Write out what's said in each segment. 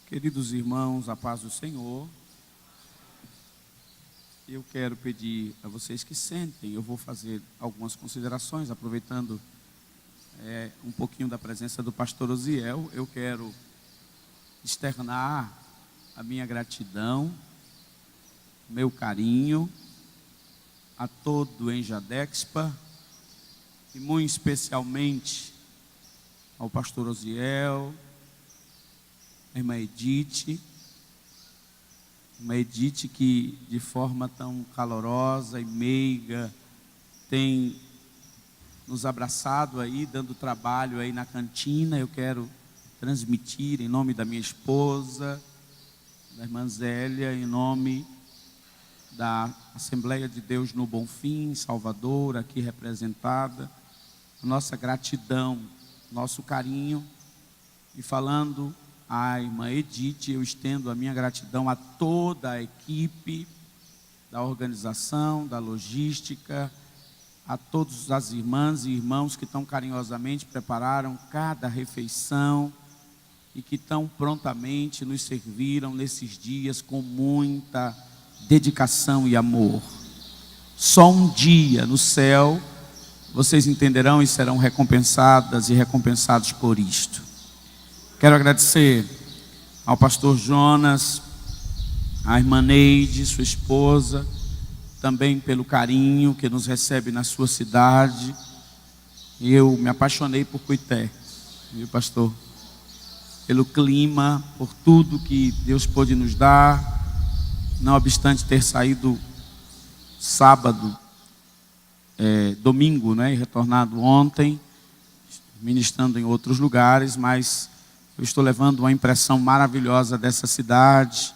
Queridos irmãos, a paz do Senhor. Eu quero pedir a vocês que sentem. Eu vou fazer algumas considerações, aproveitando um pouquinho da presença do pastor Osiel. Eu quero externar a minha gratidão, meu carinho a todo o Enjadexpa e muito especialmente ao pastor Osiel, a irmã Edith que de forma tão calorosa e meiga tem nos abraçado aí, dando trabalho aí na cantina. Eu quero transmitir em nome da minha esposa, da irmã Zélia, em nome da Assembleia de Deus no Bonfim, Salvador, aqui representada, a nossa gratidão, nosso carinho. E falando à irmã Edith, eu estendo a minha gratidão a toda a equipe da organização, da logística, a todas as irmãs e irmãos que tão carinhosamente prepararam cada refeição e que tão prontamente nos serviram nesses dias com muita dedicação e amor. Só um dia no céu vocês entenderão e serão recompensadas e recompensados por isto. Quero agradecer ao pastor Jonas, à irmã Neide, sua esposa, também pelo carinho que nos recebe na sua cidade. Eu me apaixonei por Cuité, viu, pastor? Pelo clima, por tudo que Deus pôde nos dar, não obstante ter saído sábado, domingo, né, e retornado ontem, ministrando em outros lugares, mas eu estou levando uma impressão maravilhosa dessa cidade,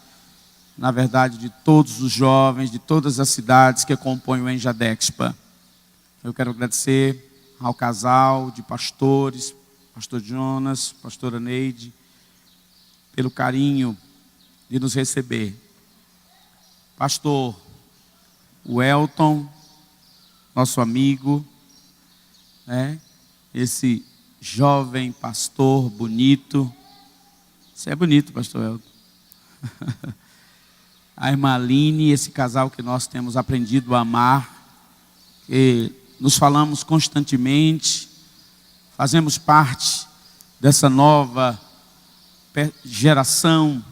na verdade de todos os jovens, de todas as cidades que compõem o Enjadexpa. Eu quero agradecer ao casal de pastores, pastor Jonas, pastora Neide, pelo carinho de nos receber. Pastor Welton, nosso amigo, esse jovem pastor bonito. Você é bonito, pastor Welton. A irmã Aline, esse casal que nós temos aprendido a amar, que nos falamos constantemente, fazemos parte dessa nova geração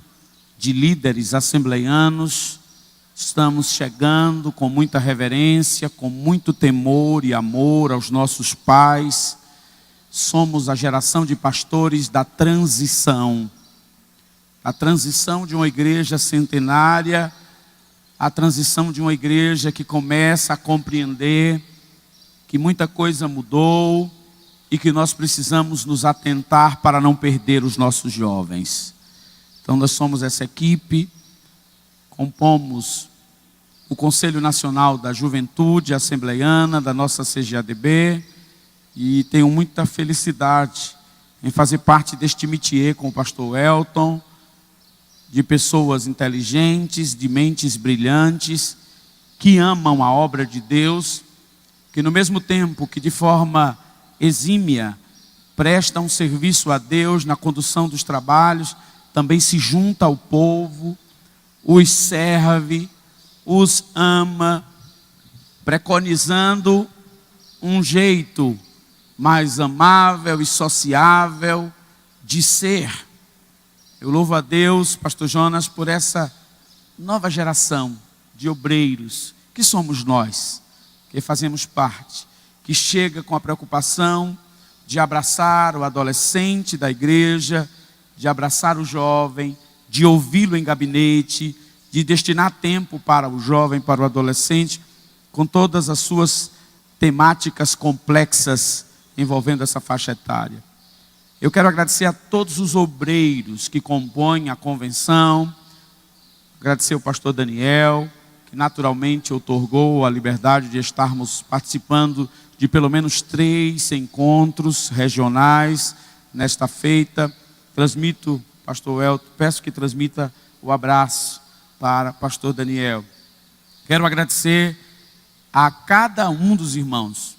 de líderes assembleianos. Estamos chegando com muita reverência, com muito temor e amor aos nossos pais. Somos a geração de pastores da transição. A transição de uma igreja centenária, a transição de uma igreja que começa a compreender que muita coisa mudou e que nós precisamos nos atentar para não perder os nossos jovens. Então nós somos essa equipe, compomos o Conselho Nacional da Juventude Assembleiana, da nossa CGADB, e tenho muita felicidade em fazer parte deste métier com o pastor Welton, de pessoas inteligentes, de mentes brilhantes, que amam a obra de Deus, que no mesmo tempo que de forma exímia prestam um serviço a Deus na condução dos trabalhos, também se junta ao povo, os serve, os ama, preconizando um jeito mais amável e sociável de ser. Eu louvo a Deus, pastor Jonas, por essa nova geração de obreiros, que somos nós, que fazemos parte, que chega com a preocupação de abraçar o adolescente da igreja, de abraçar o jovem, de ouvi-lo em gabinete, de destinar tempo para o jovem, para o adolescente, com todas as suas temáticas complexas envolvendo essa faixa etária. Eu quero agradecer a todos os obreiros que compõem a convenção, agradecer ao pastor Daniel, que naturalmente outorgou a liberdade de estarmos participando de pelo menos 3 encontros regionais nesta feita. Transmito, pastor Elton, peço que transmita o abraço para pastor Daniel. Quero agradecer a cada um dos irmãos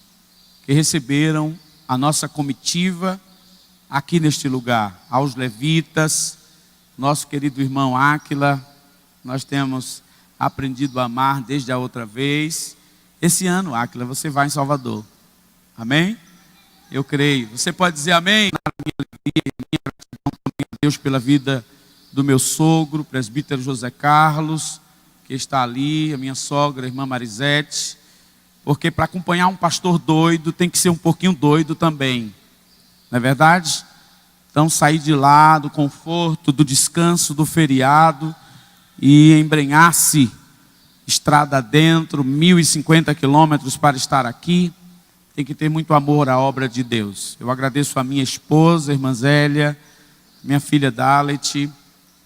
que receberam a nossa comitiva aqui neste lugar, aos levitas, nosso querido irmão Áquila. Nós temos aprendido a amar desde a outra vez. Esse ano, Áquila, você vai em Salvador. Amém? Eu creio. Você pode dizer amém? Minha alegria e minha gratidão também a Deus pela vida do meu sogro, presbítero José Carlos, que está ali, a minha sogra, a irmã Marisete. Porque para acompanhar um pastor doido, tem que ser um pouquinho doido também. Não é verdade? Então, sair de lá, do conforto, do descanso, do feriado, e embrenhar-se, estrada dentro, 1.050 quilômetros para estar aqui, tem que ter muito amor à obra de Deus. Eu agradeço a minha esposa, a irmã Zélia, minha filha Dalet,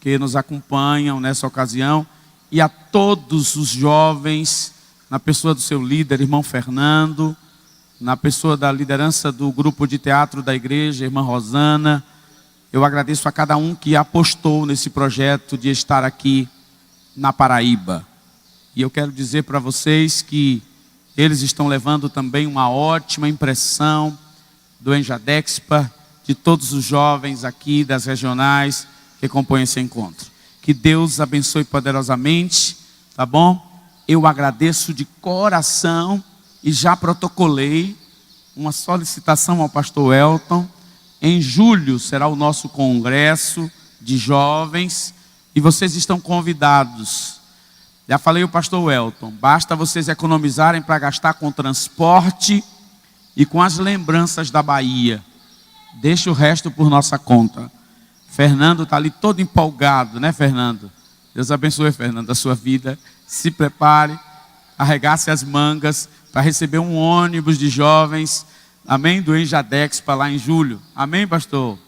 que nos acompanham nessa ocasião, e a todos os jovens, na pessoa do seu líder, irmão Fernando, na pessoa da liderança do grupo de teatro da igreja, irmã Rosana. Eu agradeço a cada um que apostou nesse projeto de estar aqui na Paraíba. E eu quero dizer para vocês que eles estão levando também uma ótima impressão do Enjadexpa, de todos os jovens aqui das regionais que compõem esse encontro. Que Deus abençoe poderosamente, tá bom? Eu agradeço de coração e já protocolei uma solicitação ao pastor Elton. Em julho será o nosso congresso de jovens e vocês estão convidados. Já falei ao pastor Elton, basta vocês economizarem para gastar com transporte e com as lembranças da Bahia. Deixa o resto por nossa conta. Fernando está ali todo empolgado, né, Fernando? Deus abençoe, Fernando, a sua vida. Se prepare, arregace as mangas para receber um ônibus de jovens, amém, do Enjadexpa lá em julho. Amém, pastor?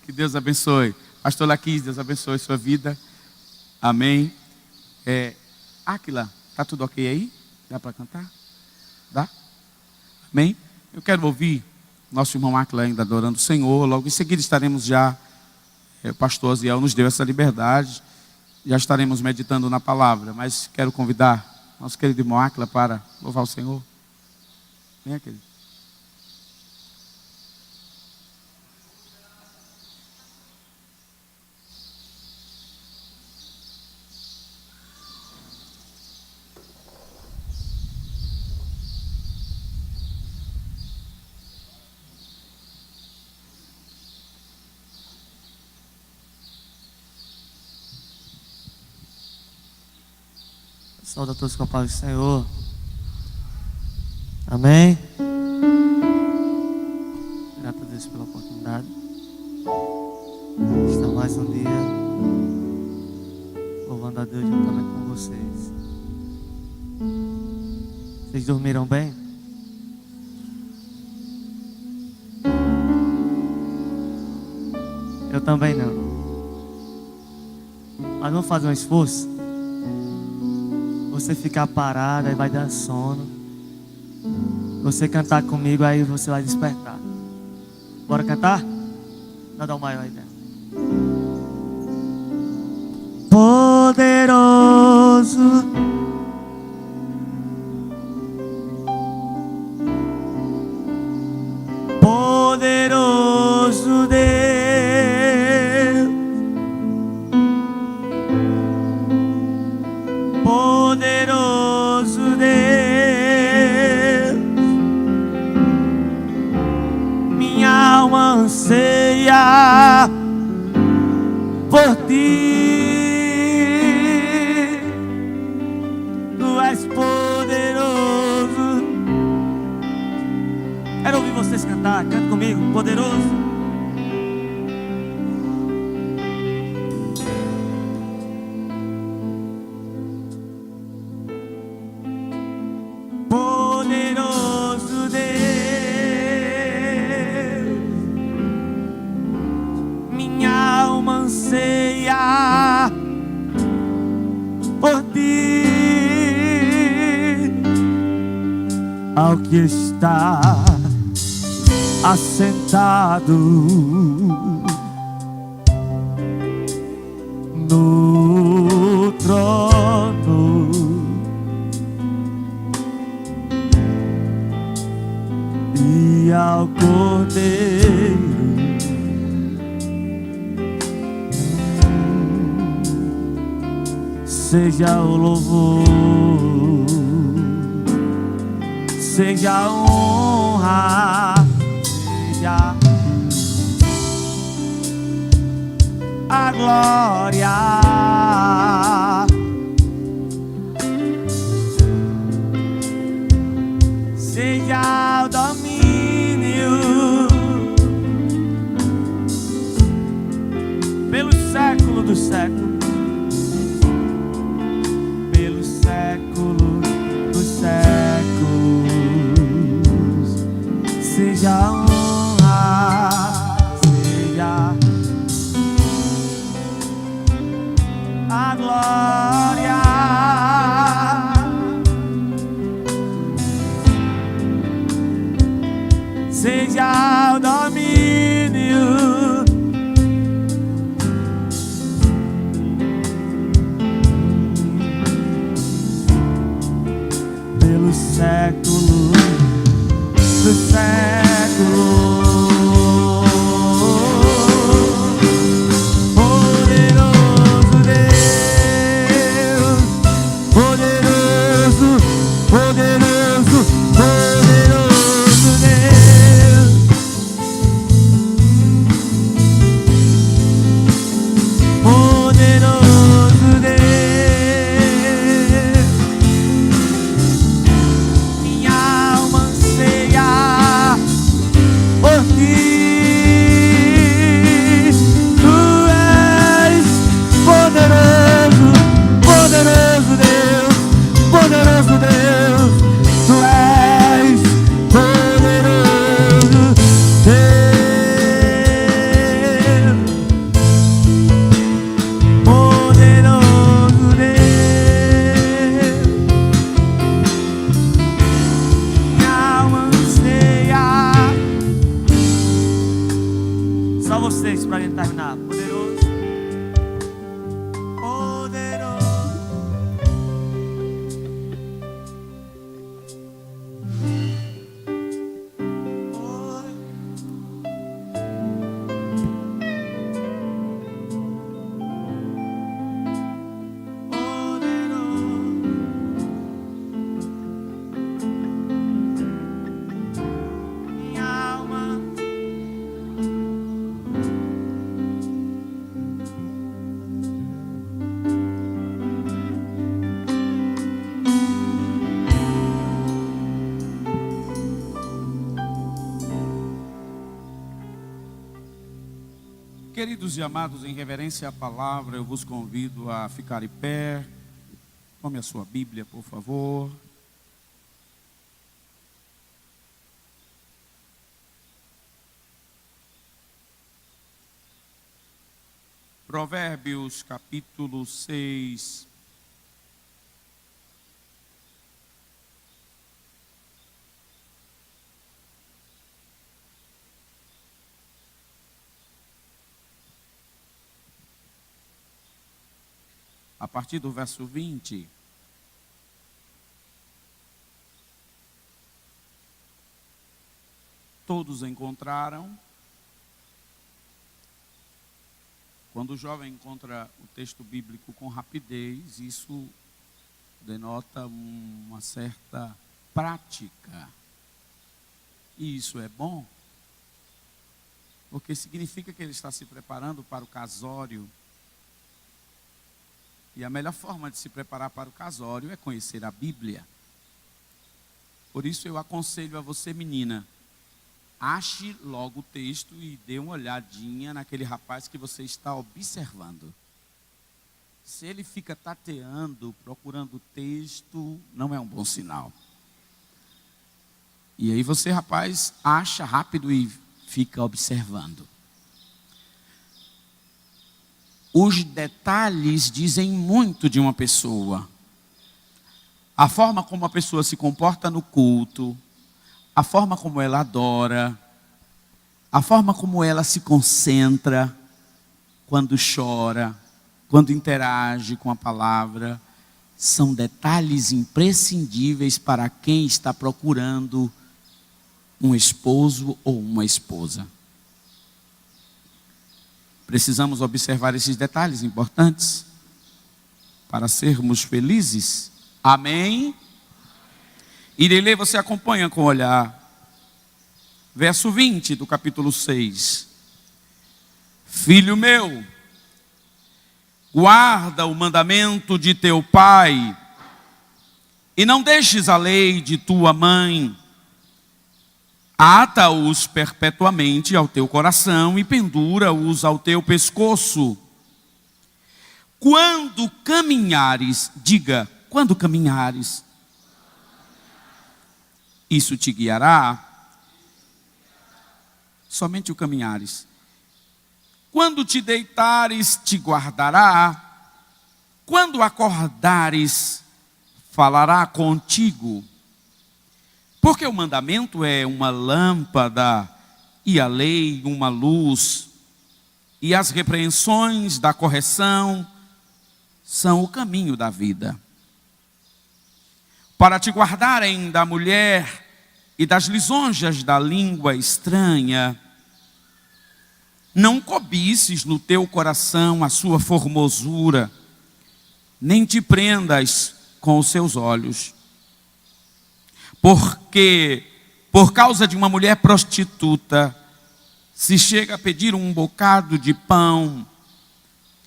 Que Deus abençoe. Pastor Laquis, Deus abençoe a sua vida. Amém. Áquila, está tudo ok aí? Dá para cantar? Dá? Amém? Eu quero ouvir nosso irmão Áquila ainda adorando o Senhor. Logo em seguida estaremos já, o pastor Aziel nos deu essa liberdade, já estaremos meditando na palavra, mas quero convidar nosso querido irmão Áquila para louvar o Senhor. Vem, querido. Saúde a todos com a paz do Senhor. Amém. Grato a Deus pela oportunidade de estar mais um dia louvando a Deus juntamente com vocês. Vocês dormiram bem? Eu também não. Mas vamos fazer um esforço. Você ficar parado, aí vai dar sono. Você cantar comigo, aí você vai despertar. Bora cantar? Dá um maior aí dentro. Poderoso, poderoso Deus, poderoso Deus, minha alma anseia por ti, tu és poderoso. Quero ouvir vocês cantar, canta comigo, poderoso. Poderoso Deus, minha alma anseia por ti, ao que está assentado no trono, e ao Cordeiro seja o louvor, seja a honra, seja a glória, seja o domínio pelo século dos séculos, pelo século dos séculos, seja a honra, seja a glória, seja o domínio pelo século dos séculos. Poderoso Deus, poderoso, poderoso, poderoso Deus. Poderoso Deus, minha alma anseia por ti. Tu és poderoso, poderoso Deus, poderoso Deus. Tu és poderoso Deus, poderoso Deus. Minha alma anseia. Só vocês para gente terminar. Poderoso, poderoso. Minha alma Queridos e amados, em reverência à palavra, eu vos convido a ficar em pé. Tome a sua Bíblia, por favor. Provérbios capítulo 6. A partir do verso 20. Todos encontraram. Quando o jovem encontra o texto bíblico com rapidez, isso denota uma certa prática. E isso é bom, porque significa que ele está se preparando para o casório. E a melhor forma de se preparar para o casório é conhecer a Bíblia. Por isso eu aconselho a você, menina, ache logo o texto e dê uma olhadinha naquele rapaz que você está observando. Se ele fica tateando, procurando o texto, não é um bom sinal. E aí você, rapaz, acha rápido e fica observando. Os detalhes dizem muito de uma pessoa. A forma como a pessoa se comporta no culto, a forma como ela adora, a forma como ela se concentra quando chora, quando interage com a palavra, são detalhes imprescindíveis para quem está procurando um esposo ou uma esposa. Precisamos observar esses detalhes importantes para sermos felizes? Amém? Irei ler, você acompanha com o olhar. Verso 20 do capítulo 6. Filho meu, guarda o mandamento de teu pai, e não deixes a lei de tua mãe. Ata-os perpetuamente ao teu coração e pendura-os ao teu pescoço. Quando caminhares, diga, quando caminhares, isso te guiará. Somente o caminhares. Quando te deitares, te guardará. Quando acordares, falará contigo. Porque o mandamento é uma lâmpada e a lei uma luz. E as repreensões da correção são o caminho da vida. Para te guardarem da mulher e das lisonjas da língua estranha, não cobices no teu coração a sua formosura, nem te prendas com os seus olhos. Porque, por causa de uma mulher prostituta, se chega a pedir um bocado de pão,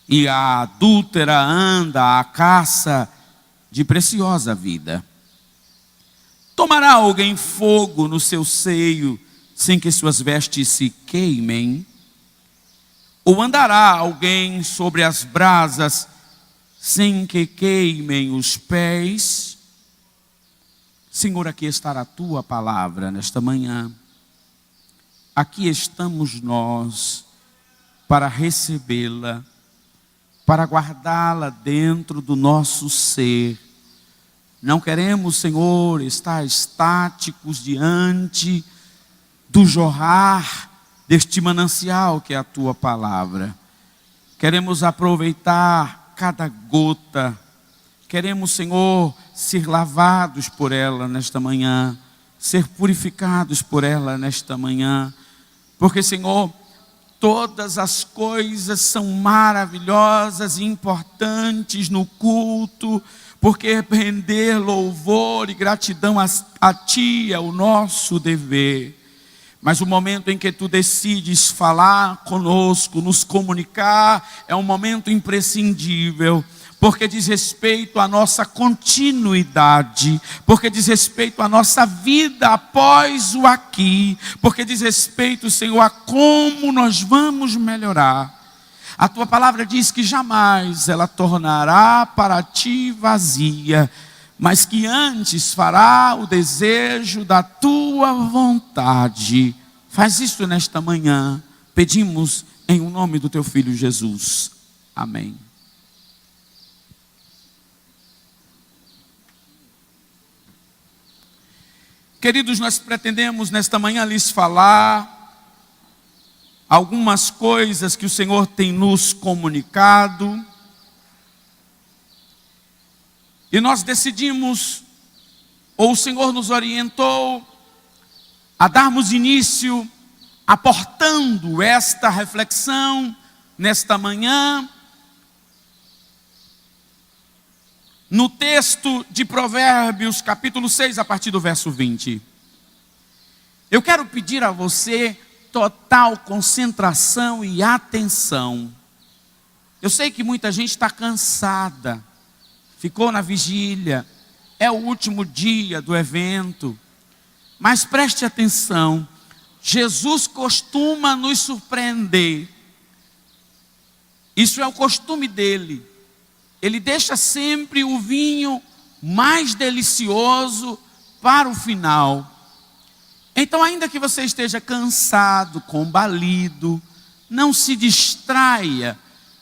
e a adúltera anda à caça de preciosa vida. Tomará alguém fogo no seu seio, sem que suas vestes se queimem? Ou andará alguém sobre as brasas, sem que queimem os pés? Senhor, aqui está a tua palavra nesta manhã. Aqui estamos nós para recebê-la, para guardá-la dentro do nosso ser. Não queremos, Senhor, estar estáticos diante do jorrar deste manancial que é a tua palavra. Queremos aproveitar cada gota. Queremos, Senhor, ser lavados por ela nesta manhã, ser purificados por ela nesta manhã. Porque, Senhor, todas as coisas são maravilhosas e importantes no culto, porque render louvor e gratidão a Ti é o nosso dever. Mas o momento em que Tu decides falar conosco, nos comunicar, é um momento imprescindível, porque diz respeito à nossa continuidade, porque diz respeito à nossa vida após o aqui, porque diz respeito, Senhor, a como nós vamos melhorar. A tua palavra diz que jamais ela tornará para ti vazia, mas que antes fará o desejo da tua vontade. Faz isso nesta manhã, pedimos em o nome do teu Filho Jesus. Amém. Queridos, nós pretendemos nesta manhã lhes falar algumas coisas que o Senhor tem nos comunicado. E nós decidimos, ou o Senhor nos orientou, a darmos início, aportando esta reflexão nesta manhã, no texto de Provérbios, capítulo 6, a partir do verso 20. Eu quero pedir a você total concentração e atenção. Eu sei que muita gente está cansada, ficou na vigília, é o último dia do evento, mas preste atenção, Jesus costuma nos surpreender, isso é o costume dele, ele deixa sempre o vinho mais delicioso para o final. Então, ainda que você esteja cansado, combalido, não se distraia,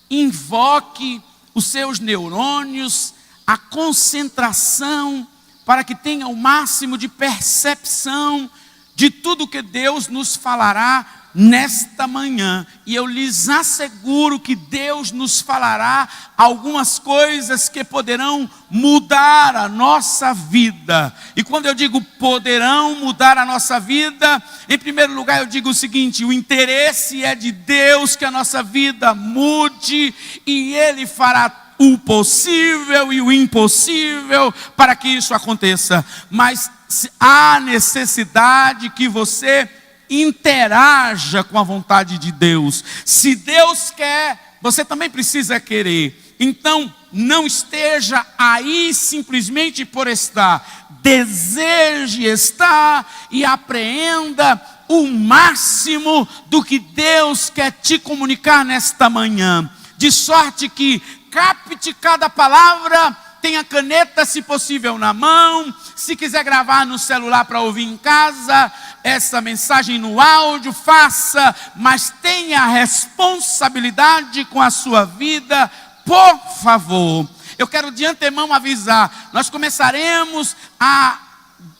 invoque os seus neurônios, a concentração, para que tenha o máximo de percepção de tudo que Deus nos falará nesta manhã. E eu lhes asseguro que Deus nos falará algumas coisas que poderão mudar a nossa vida. E quando eu digo poderão mudar a nossa vida, em primeiro lugar eu digo o seguinte: o interesse é de Deus que a nossa vida mude, e Ele fará o possível e o impossível para que isso aconteça. Mas há necessidade que você interaja com a vontade de Deus. Se Deus quer, você também precisa querer. Então, não esteja aí simplesmente por estar. Deseje estar e apreenda o máximo do que Deus quer te comunicar nesta manhã. De sorte que capte cada palavra, tenha caneta, se possível, na mão. Se quiser gravar no celular para ouvir em casa, essa mensagem no áudio, faça. Mas tenha a responsabilidade com a sua vida, por favor. Eu quero de antemão avisar, nós começaremos a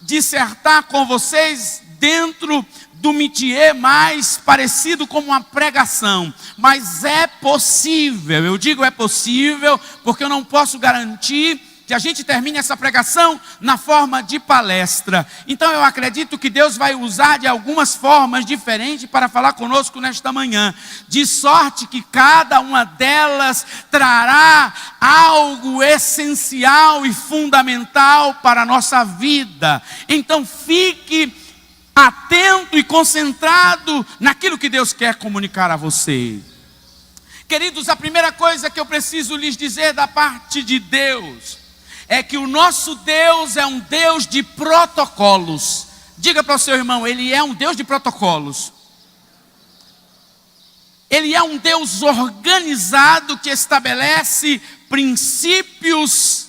dissertar com vocês dentro do métier mais parecido com uma pregação. Mas é possível, eu digo é possível, porque eu não posso garantir que a gente termine essa pregação na forma de palestra. Então eu acredito que Deus vai usar de algumas formas diferentes para falar conosco nesta manhã. De sorte que cada uma delas trará algo essencial e fundamental para a nossa vida. Então fique atento e concentrado naquilo que Deus quer comunicar a você. Queridos, a primeira coisa que eu preciso lhes dizer da parte de Deus é que o nosso Deus é um Deus de protocolos. Diga para o seu irmão, Ele é um Deus de protocolos. Ele é um Deus organizado que estabelece princípios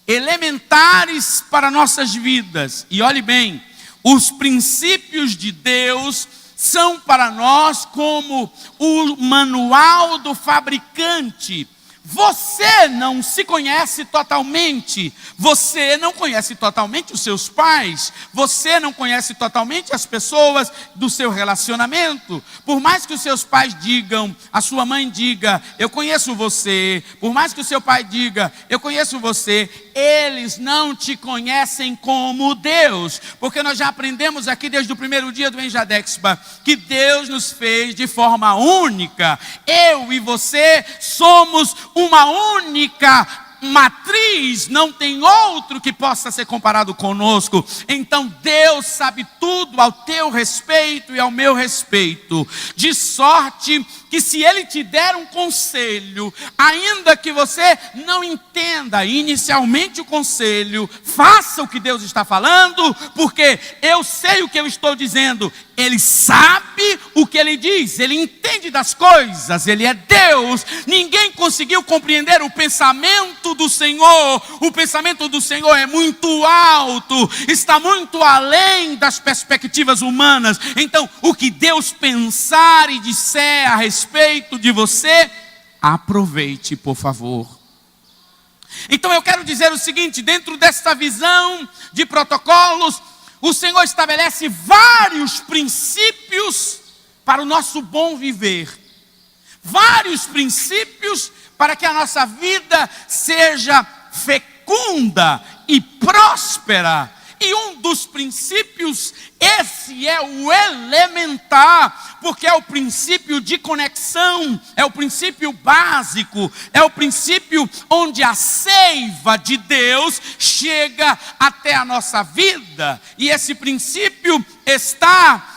elementares para nossas vidas. E olhe bem, os princípios de Deus são para nós como o manual do fabricante. Você não se conhece totalmente, você não conhece totalmente os seus pais, você não conhece totalmente as pessoas do seu relacionamento. Por mais que os seus pais digam, a sua mãe diga, eu conheço você, por mais que o seu pai diga, eu conheço você, eles não te conhecem como Deus, porque nós já aprendemos aqui desde o primeiro dia do Enjadexpa, que Deus nos fez de forma única. Eu e você somos uma única matriz, não tem outro que possa ser comparado conosco. Então Deus sabe tudo ao teu respeito e ao meu respeito, de sorte que se Ele te der um conselho, ainda que você não entenda inicialmente o conselho, faça o que Deus está falando, porque eu sei o que eu estou dizendo. Ele sabe o que Ele diz, Ele entende das coisas, Ele é Deus. Ninguém conseguiu compreender o pensamento do Senhor. O pensamento do Senhor é muito alto, está muito além das perspectivas humanas. Então, o que Deus pensar e disser a respeito de você, aproveite, por favor. Então eu quero dizer o seguinte, dentro desta visão de protocolos, o Senhor estabelece vários princípios para o nosso bom viver. Vários princípios para que a nossa vida seja fecunda e próspera. E um dos princípios, esse é o elementar, porque é o princípio de conexão, é o princípio básico, é o princípio onde a seiva de Deus chega até a nossa vida. E esse princípio está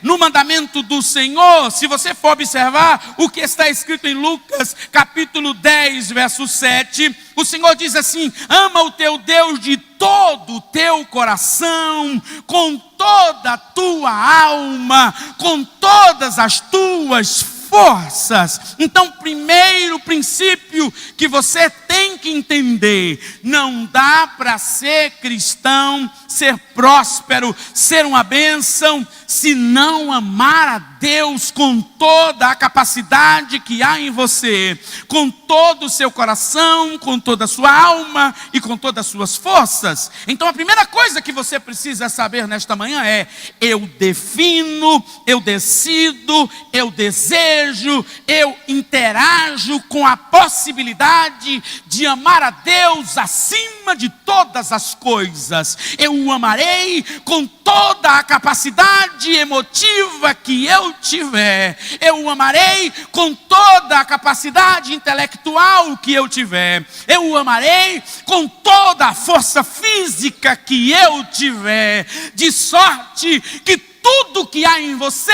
no mandamento do Senhor. Se você for observar o que está escrito em Lucas capítulo 10, verso 7, o Senhor diz assim: ama o teu Deus de todo o teu coração, com toda a tua alma, com todas as tuas forças. Então, primeiro princípio que você tem que entender: não dá para ser cristão, ser próspero, ser uma bênção, se não amar a Deus com toda a capacidade que há em você, com todo o seu coração, com toda a sua alma e com todas as suas forças. Então a primeira coisa que você precisa saber nesta manhã é: eu defino, eu decido, eu desejo, eu interajo com a possibilidade de amar a Deus acima de todas as coisas. Eu o amarei com toda a capacidade emotiva que eu tiver. Eu o amarei com toda a capacidade intelectual que eu tiver. Eu o amarei com toda a força física que eu tiver. De sorte que tudo que há em você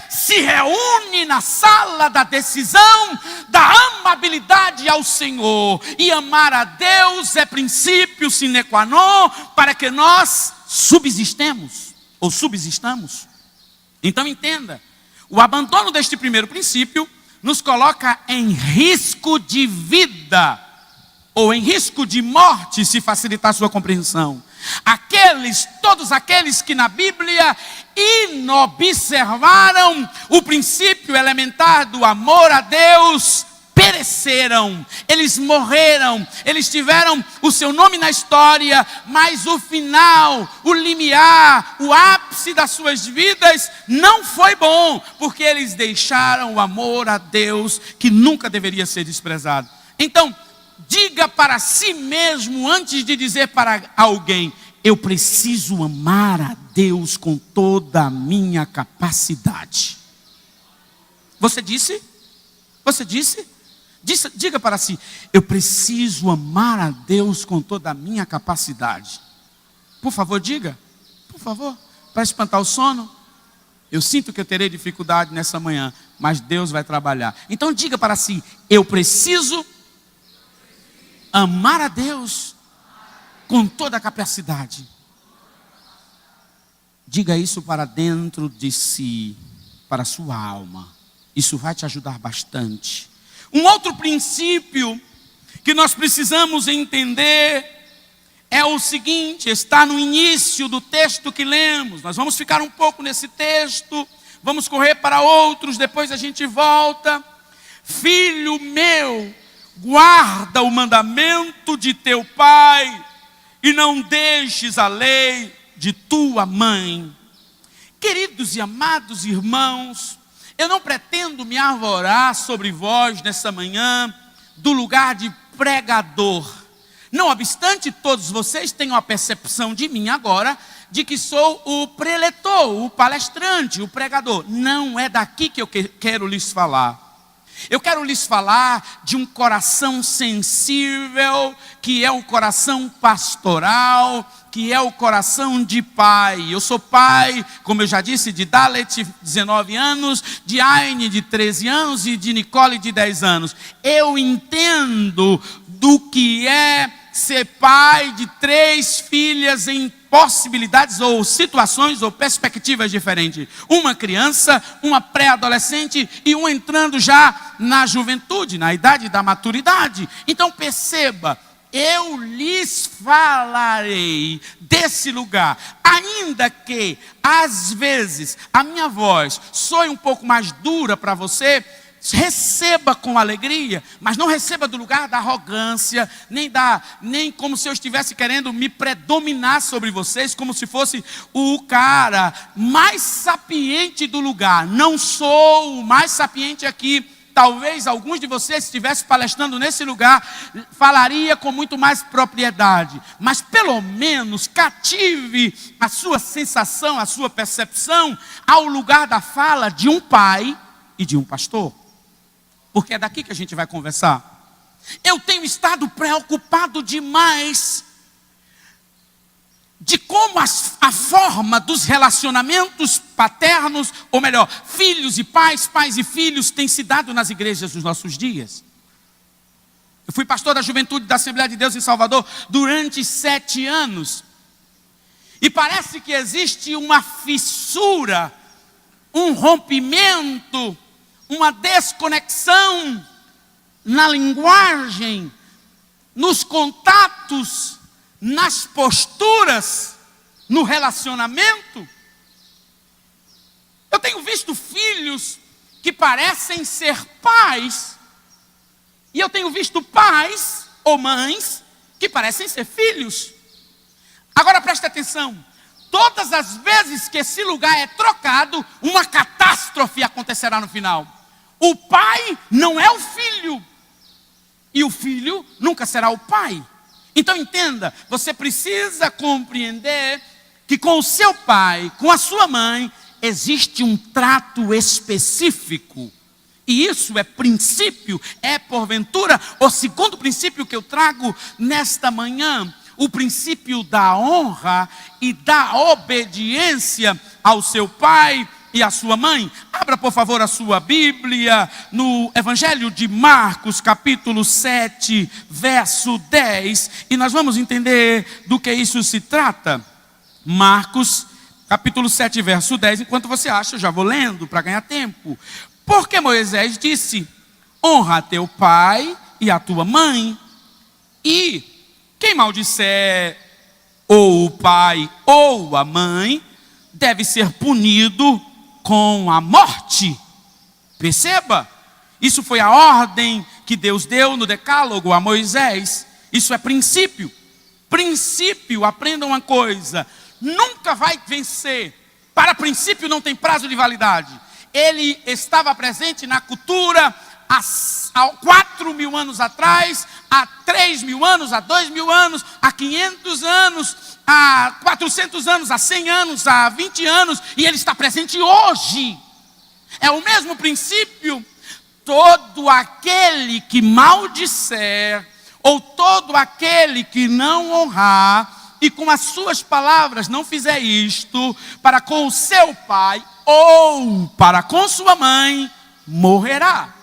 se reúne na sala da decisão da amabilidade ao Senhor. E amar a Deus é princípio sine qua non para que nós subsistemos ou subsistamos. Então entenda, o abandono deste primeiro princípio nos coloca em risco de vida ou em risco de morte, se facilitar a sua compreensão. Todos aqueles que na Bíblia inobservaram o princípio elementar do amor a Deus, pereceram, eles morreram, eles tiveram o seu nome na história, mas o final, o limiar, o ápice das suas vidas não foi bom, porque eles deixaram o amor a Deus que nunca deveria ser desprezado. Então, diga para si mesmo antes de dizer para alguém: eu preciso amar a Deus com toda a minha capacidade. Você disse? Você disse? Diga para si: eu preciso amar a Deus com toda a minha capacidade. Por favor, diga. Por favor, para espantar o sono. Eu sinto que eu terei dificuldade nessa manhã, mas Deus vai trabalhar. Então diga para si: eu preciso amar a Deus com toda a capacidade. Diga isso para dentro de si, para a sua alma. Isso vai te ajudar bastante. Um outro princípio que nós precisamos entender é o seguinte, está no início do texto que lemos. Nós vamos ficar um pouco nesse texto, vamos correr para outros, depois a gente volta. Filho meu, guarda o mandamento de teu pai e não deixes a lei de tua mãe. Queridos e amados irmãos, eu não pretendo me arvorar sobre vós nessa manhã do lugar de pregador. Não obstante, todos vocês tenham a percepção de mim agora de que sou o preletor, o palestrante, o pregador. Não é daqui que eu quero lhes falar. Eu quero lhes falar de um coração sensível, que é o coração pastoral, que é o coração de pai. Eu sou pai, como eu já disse, de Dalet, 19 anos, de Aine, de 13 anos, e de Nicole, de 10 anos. Eu entendo do que é ser pai de 3 filhas em possibilidades ou situações ou perspectivas diferentes. Uma criança, uma pré-adolescente e uma entrando já na juventude, na idade da maturidade. Então perceba, eu lhes falarei desse lugar, ainda que às vezes a minha voz soe um pouco mais dura para você. Receba com alegria, mas não receba do lugar da arrogância, nem como se eu estivesse querendo me predominar sobre vocês, como se fosse o cara mais sapiente do lugar. Não sou o mais sapiente aqui. Talvez alguns de vocês, se estivessem palestrando nesse lugar, falaria com muito mais propriedade. Mas pelo menos cative a sua sensação, a sua percepção ao lugar da fala de um pai e de um pastor. Porque é daqui que a gente vai conversar. Eu tenho estado preocupado demais de como a forma dos relacionamentos paternos, ou melhor, filhos e pais, pais e filhos, tem se dado nas igrejas dos nossos dias. Eu fui pastor da juventude da Assembleia de Deus em Salvador durante 7 anos. E parece que existe uma fissura, um rompimento, uma desconexão na linguagem, nos contatos, nas posturas, no relacionamento. Eu tenho visto filhos que parecem ser pais, e eu tenho visto pais ou mães que parecem ser filhos. Agora preste atenção. Todas as vezes que esse lugar é trocado, uma catástrofe acontecerá no final. O pai não é o filho, e o filho nunca será o pai. Então entenda, você precisa compreender que com o seu pai, com a sua mãe, existe um trato específico. E isso é princípio, é porventura o segundo princípio que eu trago nesta manhã. O princípio da honra e da obediência ao seu pai e à sua mãe. Abra por favor a sua Bíblia no Evangelho de Marcos, capítulo 7, verso 10. E nós vamos entender do que isso se trata. Marcos, capítulo 7, verso 10. Enquanto você acha, eu já vou lendo para ganhar tempo. Porque Moisés disse: honra a teu pai e a tua mãe, e quem maldisser ou o pai ou a mãe deve ser punido com a morte. Perceba, isso foi a ordem que Deus deu no decálogo a Moisés. Isso é princípio. Princípio, aprenda uma coisa: nunca vai vencer. Para princípio não tem prazo de validade. Ele estava presente na cultura há 4.000 anos atrás, há 3.000 anos, há 2.000 anos, há 500 anos, há 400 anos, há 100 anos, há 20 anos, e ele está presente hoje. É o mesmo princípio. Todo aquele que maldisser, ou todo aquele que não honrar, e com as suas palavras não fizer isto, para com o seu pai, ou para com sua mãe, morrerá.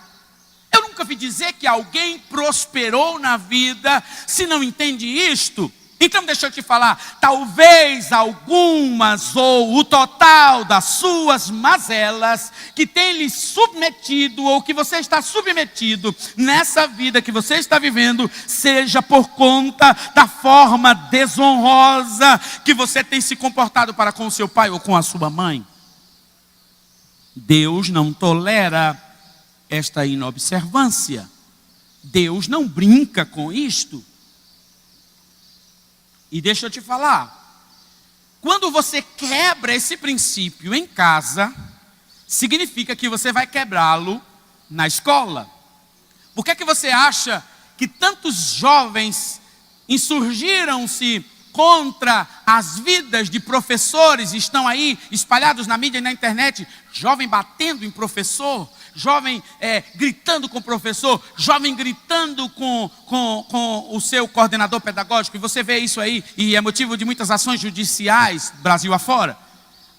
Eu nunca vi dizer que alguém prosperou na vida se não entende isto. Então deixa eu te falar, talvez algumas ou o total das suas mazelas que tem lhe submetido ou que você está submetido nessa vida que você está vivendo, seja por conta da forma desonrosa que você tem se comportado para com o seu pai ou com a sua mãe. Deus não tolera esta inobservância. Deus não brinca com isto. E deixa eu te falar, quando você quebra esse princípio em casa, significa que você vai quebrá-lo na escola. Por que você acha que tantos jovens insurgiram-se contra as vidas de professores, estão aí espalhados na mídia e na internet, jovem batendo em professor, jovem gritando com o professor, jovem gritando com o seu coordenador pedagógico, e você vê isso aí, e é motivo de muitas ações judiciais, Brasil afora.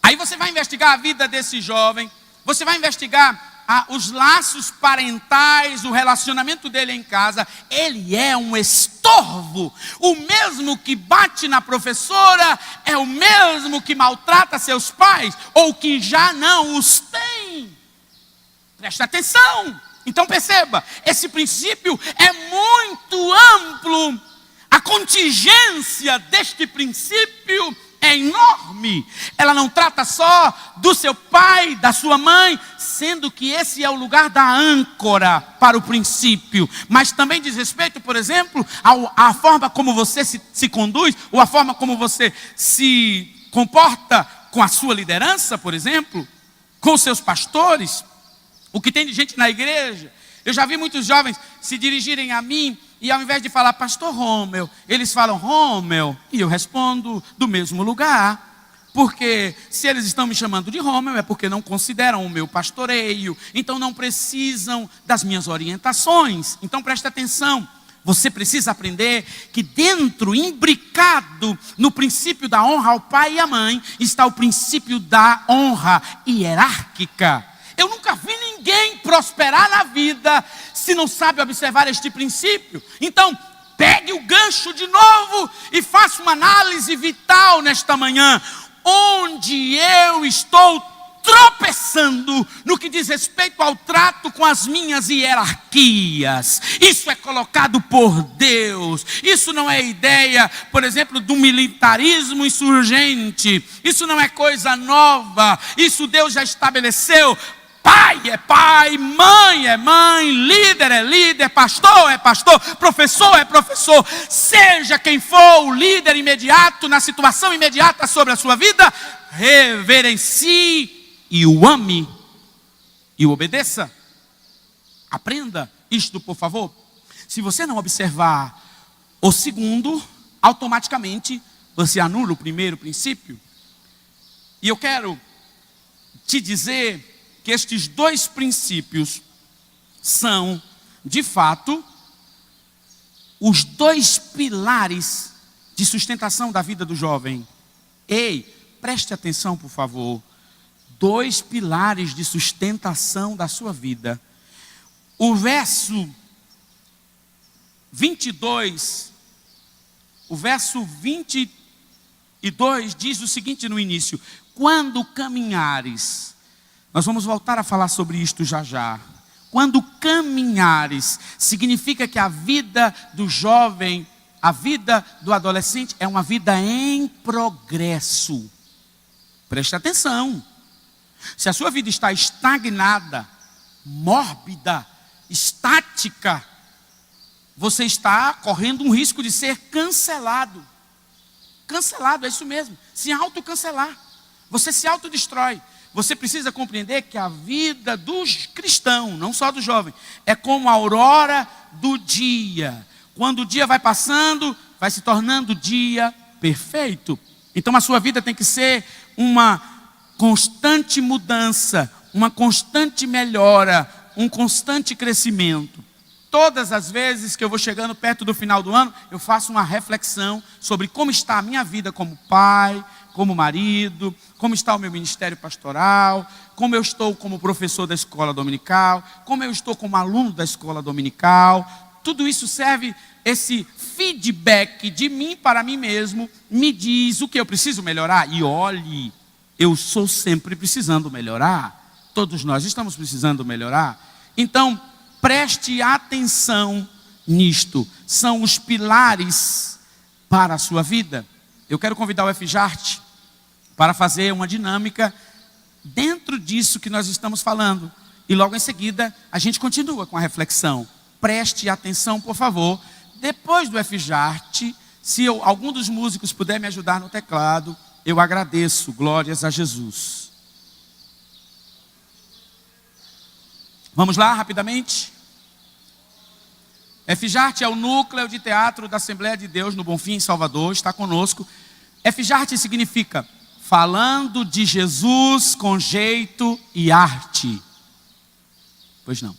Aí você vai investigar a vida desse jovem, você vai investigar os laços parentais, o relacionamento dele em casa. Ele é um estorvo. O mesmo que bate na professora é o mesmo que maltrata seus pais, ou que já não os tem. Presta atenção. Então perceba, esse princípio é muito amplo. A contingência deste princípio é enorme. Ela não trata só do seu pai, da sua mãe, sendo que esse é o lugar da âncora para o princípio, mas também diz respeito, por exemplo, à forma como você se conduz, ou a forma como você se comporta com a sua liderança, por exemplo, com os seus pastores. O que tem de gente na igreja, eu já vi muitos jovens se dirigirem a mim, e ao invés de falar pastor Romeu, eles falam Romeu, e eu respondo do mesmo lugar. Porque se eles estão me chamando de Romeu, é porque não consideram o meu pastoreio, então não precisam das minhas orientações. Então preste atenção, você precisa aprender que dentro, imbricado no princípio da honra ao pai e à mãe, está o princípio da honra hierárquica. Eu nunca vi ninguém prosperar na vida se não sabe observar este princípio. Então, pegue o gancho de novo e faça uma análise vital nesta manhã. Onde eu estou tropeçando no que diz respeito ao trato com as minhas hierarquias. Isso é colocado por Deus. Isso não é ideia, por exemplo, do militarismo insurgente. Isso não é coisa nova. Isso Deus já estabeleceu. Pai é pai, mãe é mãe, líder é líder, pastor é pastor, professor é professor. Seja quem for o líder imediato, na situação imediata sobre a sua vida, reverencie e o ame e o obedeça. Aprenda isto, por favor. Se você não observar o segundo, automaticamente você anula o primeiro princípio. E eu quero te dizer que estes dois princípios são, de fato, os dois pilares de sustentação da vida do jovem. Ei, preste atenção, por favor. Dois pilares de sustentação da sua vida. O verso 22, o verso 22 diz o seguinte no início: quando caminhares, nós vamos voltar a falar sobre isto já já. Quando caminhares, significa que a vida do jovem, a vida do adolescente é uma vida em progresso. Preste atenção. Se a sua vida está estagnada, mórbida, estática, você está correndo um risco de ser cancelado. Cancelado, é isso mesmo. Se autocancelar. Você se autodestrói. Você precisa compreender que a vida do cristão, não só do jovem, é como a aurora do dia. Quando o dia vai passando, vai se tornando dia perfeito. Então a sua vida tem que ser uma constante mudança, uma constante melhora, um constante crescimento. Todas as vezes que eu vou chegando perto do final do ano, eu faço uma reflexão sobre como está a minha vida como pai, como marido, como está o meu ministério pastoral, como eu estou como professor da escola dominical, como eu estou como aluno da escola dominical. Tudo isso serve, esse feedback de mim para mim mesmo, me diz o que eu preciso melhorar. E olhe, eu sou sempre precisando melhorar. Todos nós estamos precisando melhorar. Então, preste atenção nisto. São os pilares para a sua vida. Eu quero convidar o FJART para fazer uma dinâmica dentro disso que nós estamos falando. E logo em seguida, a gente continua com a reflexão. Preste atenção, por favor. Depois do FJART, se algum dos músicos puder me ajudar no teclado, eu agradeço. Glórias a Jesus. Vamos lá, rapidamente. FJART é o núcleo de teatro da Assembleia de Deus no Bonfim, em Salvador, está conosco. FJART significa falando de Jesus com jeito e arte. Pois não.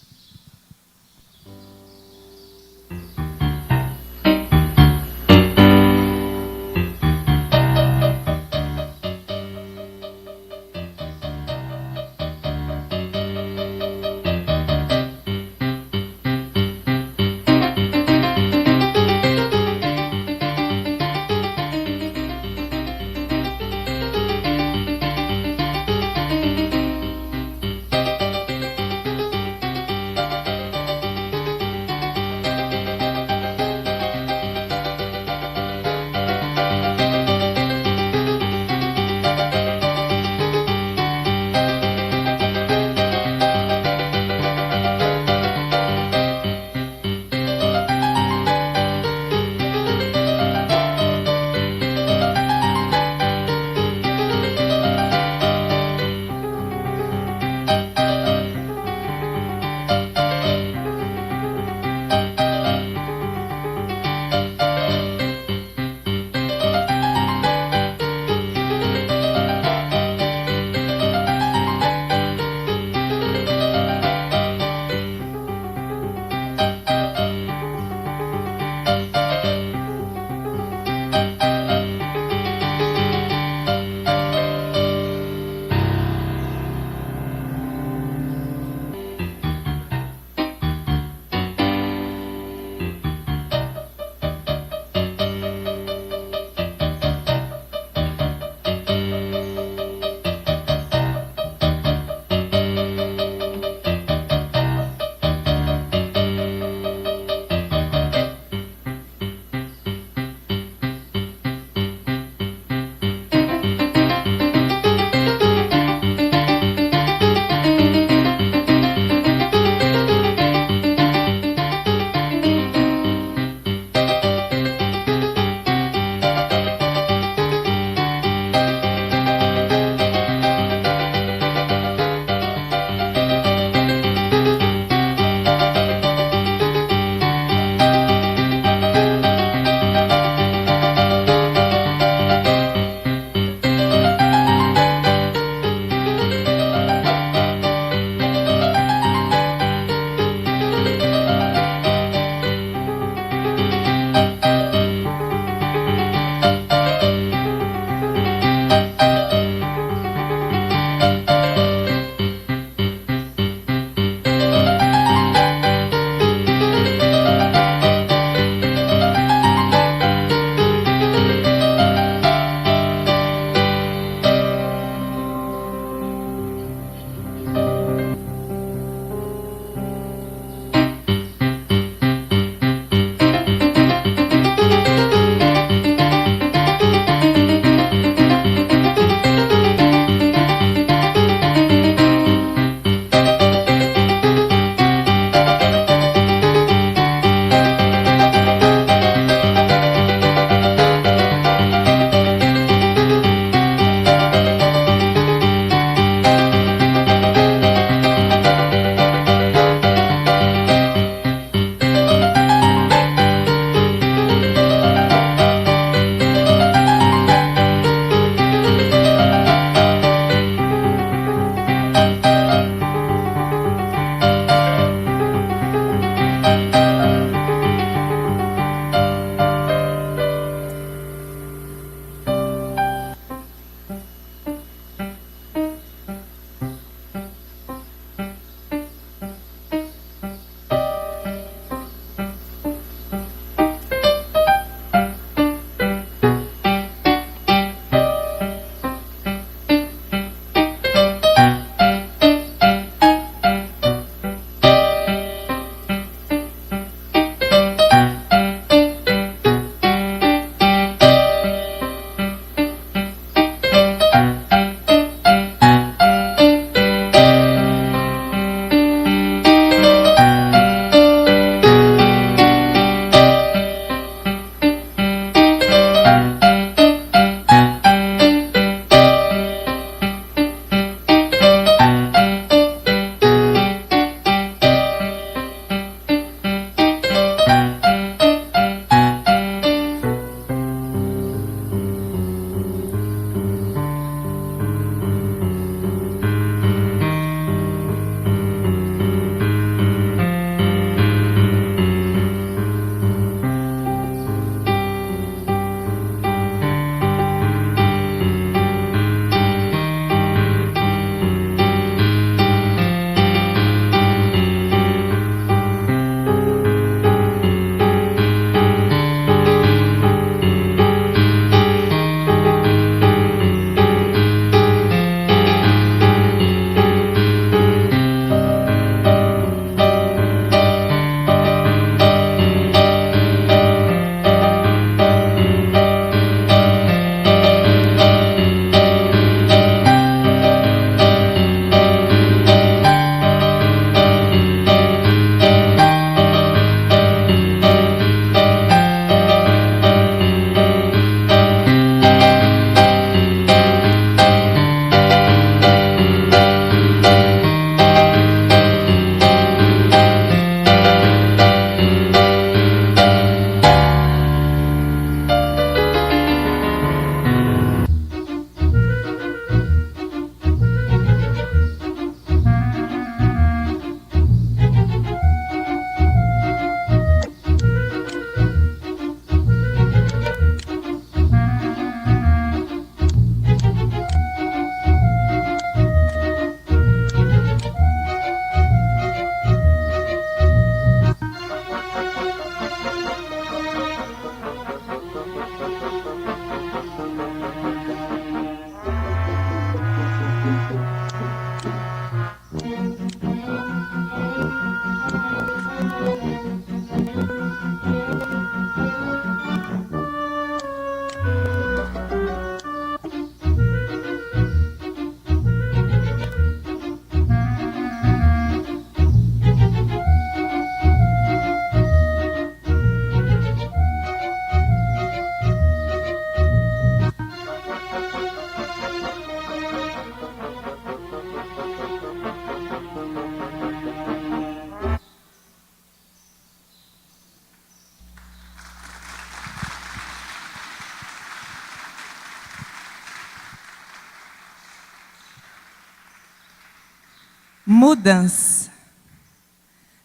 Mudança.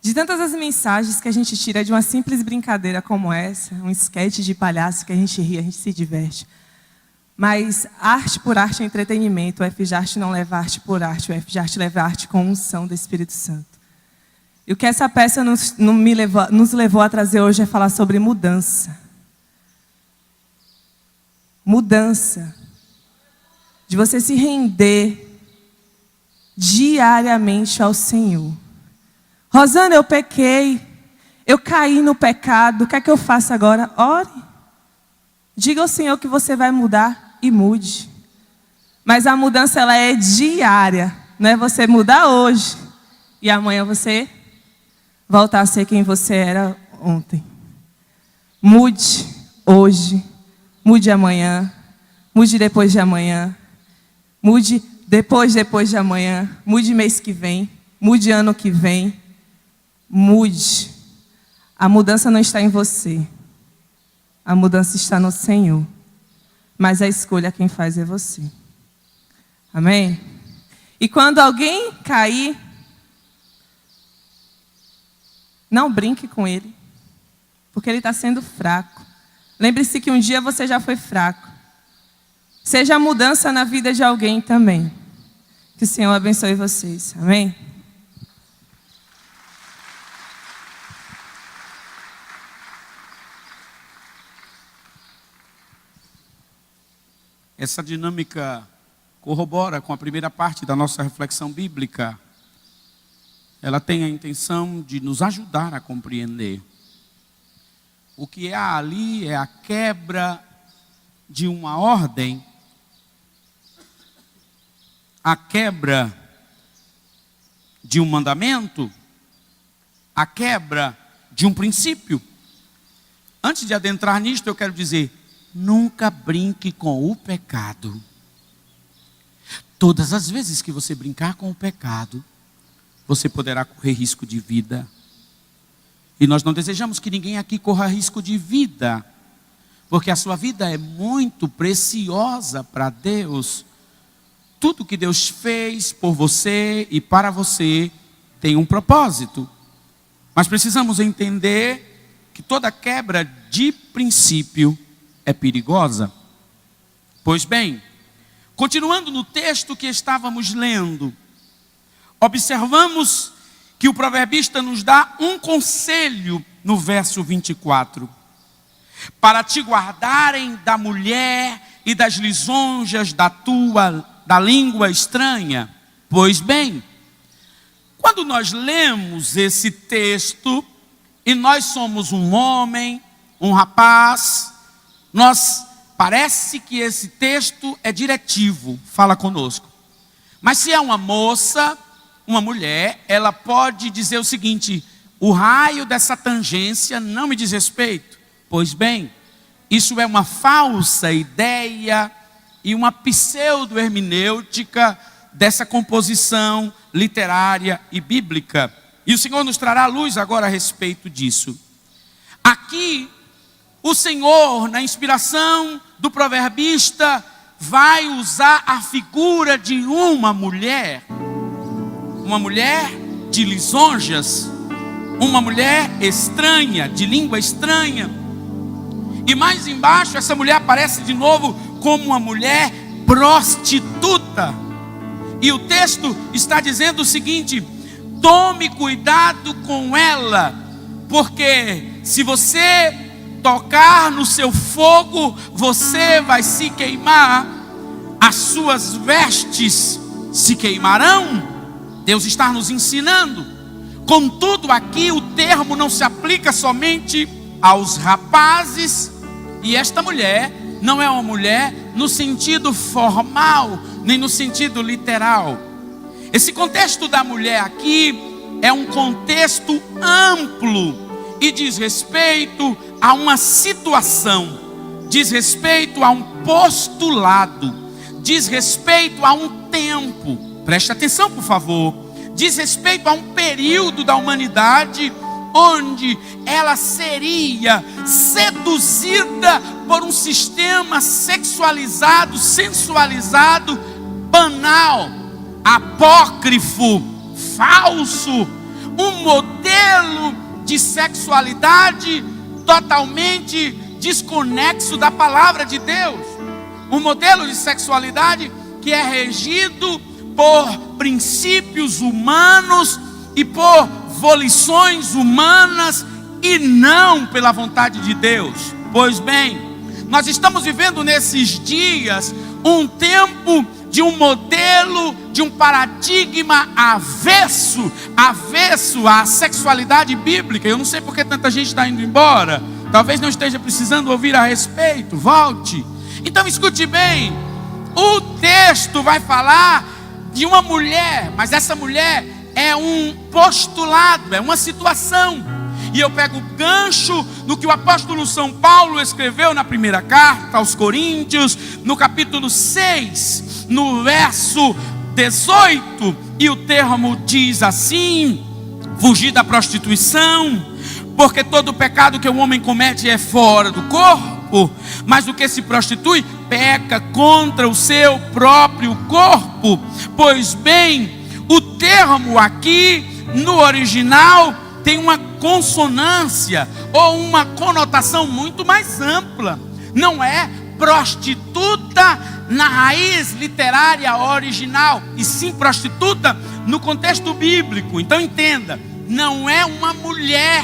De tantas as mensagens que a gente tira de uma simples brincadeira como essa, um esquete de palhaço que a gente ri, a gente se diverte. Mas arte por arte é entretenimento. O FGART não leva arte por arte. O FGART leva arte com unção do Espírito Santo. E o que essa peça nos levou a trazer hoje é falar sobre mudança. Mudança. De você se render diariamente ao Senhor. Rosana, eu pequei. Eu caí no pecado. O que é que eu faço agora? Ore. Diga ao Senhor que você vai mudar e mude. Mas a mudança ela é diária. Não é você mudar hoje e amanhã você voltar a ser quem você era ontem. Mude hoje. Mude amanhã. Mude depois de amanhã. Mude depois de amanhã. Mude mês que vem. Mude ano que vem. Mude. A mudança não está em você. A mudança está no Senhor. Mas a escolha quem faz é você. Amém? E quando alguém cair, não brinque com ele. Porque ele está sendo fraco. Lembre-se que um dia você já foi fraco. Seja a mudança na vida de alguém também. Que o Senhor abençoe vocês. Amém? Essa dinâmica corrobora com a primeira parte da nossa reflexão bíblica. Ela tem a intenção de nos ajudar a compreender. O que há ali é a quebra de uma ordem, a quebra de um mandamento, a quebra de um princípio. Antes de adentrar nisto, eu quero dizer: nunca brinque com o pecado. Todas as vezes que você brincar com o pecado, você poderá correr risco de vida. E nós não desejamos que ninguém aqui corra risco de vida, porque a sua vida é muito preciosa para Deus. Tudo que Deus fez por você e para você tem um propósito. Mas precisamos entender que toda quebra de princípio é perigosa. Pois bem, continuando no texto que estávamos lendo, observamos que o proverbista nos dá um conselho no verso 24. Para te guardarem da mulher e das lisonjas da língua estranha. Pois bem, quando nós lemos esse texto, e nós somos um homem, um rapaz, parece que esse texto é diretivo, fala conosco. Mas se é uma moça, uma mulher, ela pode dizer o seguinte: o raio dessa tangência não me diz respeito. Pois bem, isso é uma falsa ideia e uma pseudo-hermenêutica dessa composição literária e bíblica. E o Senhor nos trará luz agora a respeito disso. Aqui, o Senhor, na inspiração do proverbista, vai usar a figura de uma mulher de lisonjas, uma mulher estranha, de língua estranha. E mais embaixo, essa mulher aparece de novo como uma mulher prostituta. E o texto está dizendo o seguinte: tome cuidado com ela, porque se você tocar no seu fogo, você vai se queimar, as suas vestes se queimarão. Deus está nos ensinando. Contudo, aqui o termo não se aplica somente aos rapazes, e esta mulher não é uma mulher no sentido formal, nem no sentido literal. Esse contexto da mulher aqui é um contexto amplo e diz respeito a uma situação, diz respeito a um postulado, diz respeito a um tempo. Preste atenção, por favor. Diz respeito a um período da humanidade onde ela seria seduzida por um sistema sexualizado, sensualizado, banal, apócrifo, falso, um modelo de sexualidade totalmente desconexo da palavra de Deus. Um modelo de sexualidade que é regido por princípios humanos e por volições humanas e não pela vontade de Deus. Pois bem, nós estamos vivendo nesses dias um tempo de um modelo, de um paradigma avesso à sexualidade bíblica. Eu não sei porque tanta gente está indo embora. Talvez não esteja precisando ouvir a respeito. Volte. Então escute bem. O texto vai falar de uma mulher, mas essa mulher é um postulado, é uma situação. E eu pego o gancho no que o apóstolo São Paulo escreveu na primeira carta aos Coríntios, no capítulo 6, no verso 18, e o termo diz assim: fugir da prostituição, porque todo pecado que o homem comete é fora do corpo, mas o que se prostitui peca contra o seu próprio corpo. Pois bem, o termo aqui no original tem uma consonância ou uma conotação muito mais ampla. Não é prostituta na raiz literária original, e sim prostituta no contexto bíblico. Então entenda, não é uma mulher,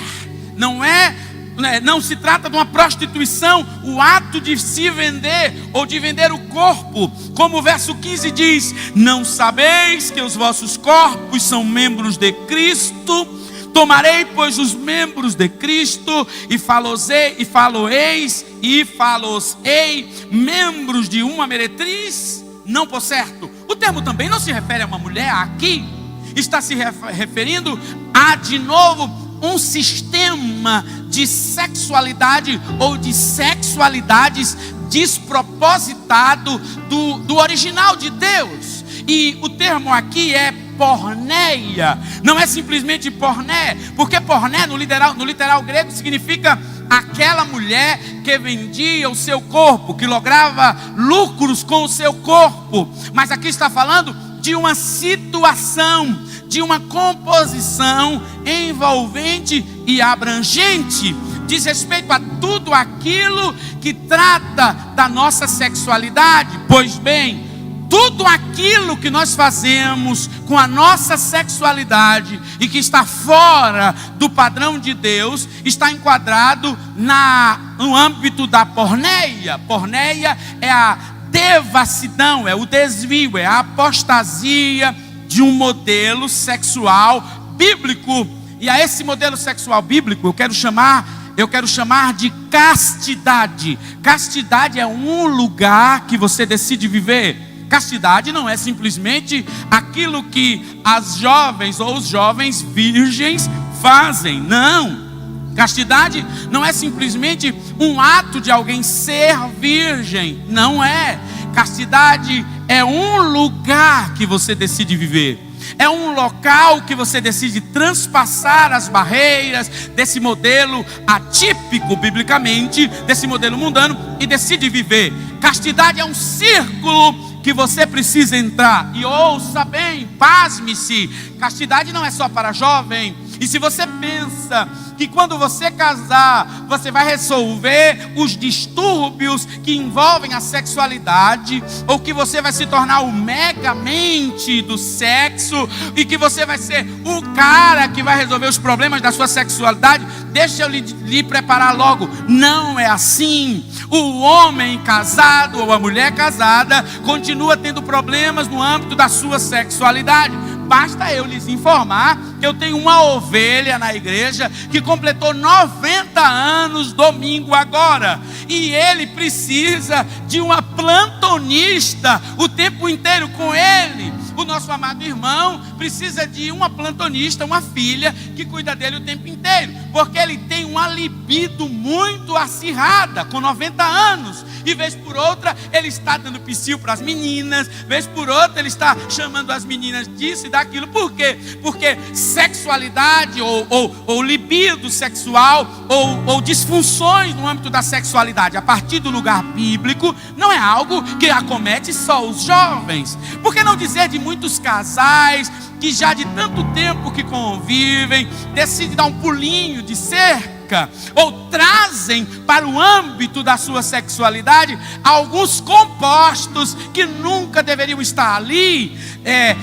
não se trata de uma prostituição, o ato de se vender ou de vender o corpo, como o verso 15 diz: não sabeis que os vossos corpos são membros de Cristo? Tomarei, pois, os membros de Cristo e faloei membros de uma meretriz? Não, por certo. O termo também não se refere a uma mulher aqui. Está se referindo a, de novo, um sistema de sexualidade ou de sexualidades despropositado do original de Deus. E o termo aqui é porneia. Não é simplesmente porné, porque porné no literal grego significa aquela mulher que vendia o seu corpo, que lograva lucros com o seu corpo. Mas aqui está falando de uma situação, de uma composição envolvente e abrangente. Diz respeito a tudo aquilo que trata da nossa sexualidade. Pois bem, tudo aquilo que nós fazemos com a nossa sexualidade e que está fora do padrão de Deus está enquadrado no âmbito da porneia. Porneia é a devassidão, é o desvio, é a apostasia de um modelo sexual bíblico. E a esse modelo sexual bíblico eu quero chamar de castidade. Castidade é um lugar que você decide viver. Castidade não é simplesmente aquilo que as jovens ou os jovens virgens fazem. Não. Castidade não é simplesmente um ato de alguém ser virgem. Não é. Castidade é um lugar que você decide viver. É um local que você decide transpassar as barreiras desse modelo atípico biblicamente, desse modelo mundano, e decide viver. Castidade é um círculo que você precisa entrar. E ouça bem, pasme-se, castidade não é só para jovem. E se você pensa que quando você casar, você vai resolver os distúrbios que envolvem a sexualidade, ou que você vai se tornar o megamente do sexo, e que você vai ser o cara que vai resolver os problemas da sua sexualidade, deixa eu lhe preparar logo. Não é assim. O homem casado ou a mulher casada continua tendo problemas no âmbito da sua sexualidade. Basta eu lhes informar que eu tenho uma ovelha na igreja que completou 90 anos domingo agora, e ele precisa de uma plantonista o tempo inteiro com ele. O nosso amado irmão precisa de uma plantonista, uma filha que cuida dele o tempo inteiro, porque ele tem uma libido muito acirrada com 90 anos, e vez por outra ele está dando psiu para as meninas, vez por outra ele está chamando as meninas disso e daquilo. Por quê? Porque sexualidade ou libido sexual ou disfunções no âmbito da sexualidade sexualidade a partir do lugar bíblico não é algo que acomete só os jovens. Por que não dizer de muitos casais que já de tanto tempo que convivem, decidem dar um pulinho de cerca, ou trazem para o âmbito da sua sexualidade alguns compostos que nunca deveriam estar ali.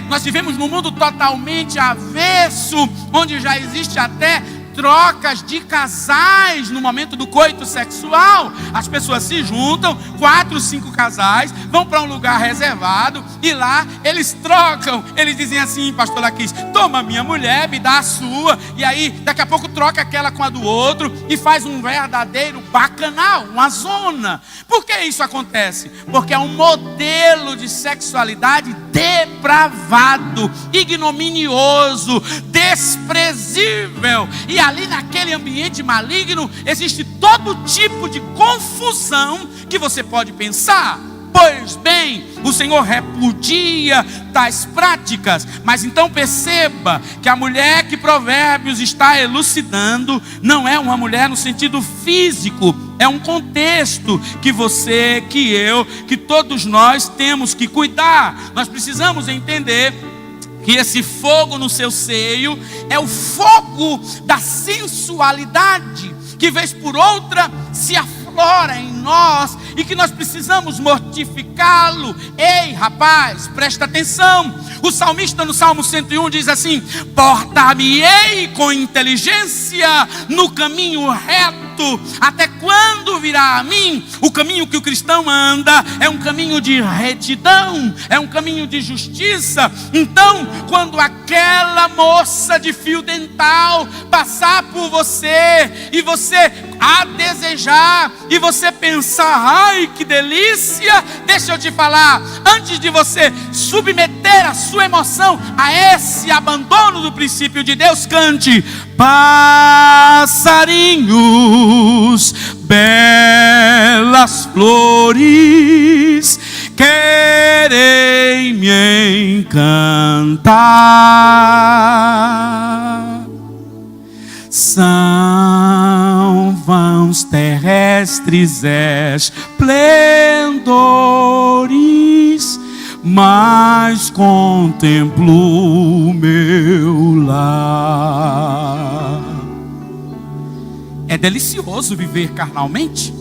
Nós vivemos num mundo totalmente avesso, onde já existe até trocas de casais no momento do coito sexual. As pessoas se juntam, 4, 5 casais, vão para um lugar reservado e lá eles trocam. Eles dizem assim: pastor Laquis, toma minha mulher, me dá a sua. E aí daqui a pouco troca aquela com a do outro e faz um verdadeiro bacanal, uma zona. Por que isso acontece? Porque é um modelo de sexualidade depravado, ignominioso, desprezível. E ali naquele ambiente maligno existe todo tipo de confusão que você pode pensar. Pois bem, o Senhor repudia tais práticas. Mas então perceba que a mulher que Provérbios está elucidando não é uma mulher no sentido físico. É um contexto que você, que eu, que todos nós temos que cuidar. Nós precisamos entender que esse fogo no seu seio é o fogo da sensualidade, que vez por outra se aflora em nós e que nós precisamos mortificá-lo. Ei, rapaz, presta atenção. O salmista no Salmo 101 diz assim: portar-me-ei com inteligência no caminho reto. Até quando virá a mim? O caminho que o cristão anda é um caminho de retidão, é um caminho de justiça. Então, quando aquela moça de fio dental passar por você e você a desejar e você pensar: ai, que delícia, deixa eu te falar, antes de você submeter a sua emoção a esse abandono do princípio de Deus, cante: passarinhos, belas flores, querem me encantar. São vãos terrestres esplendores, mas contemplo o meu lar. É delicioso viver carnalmente,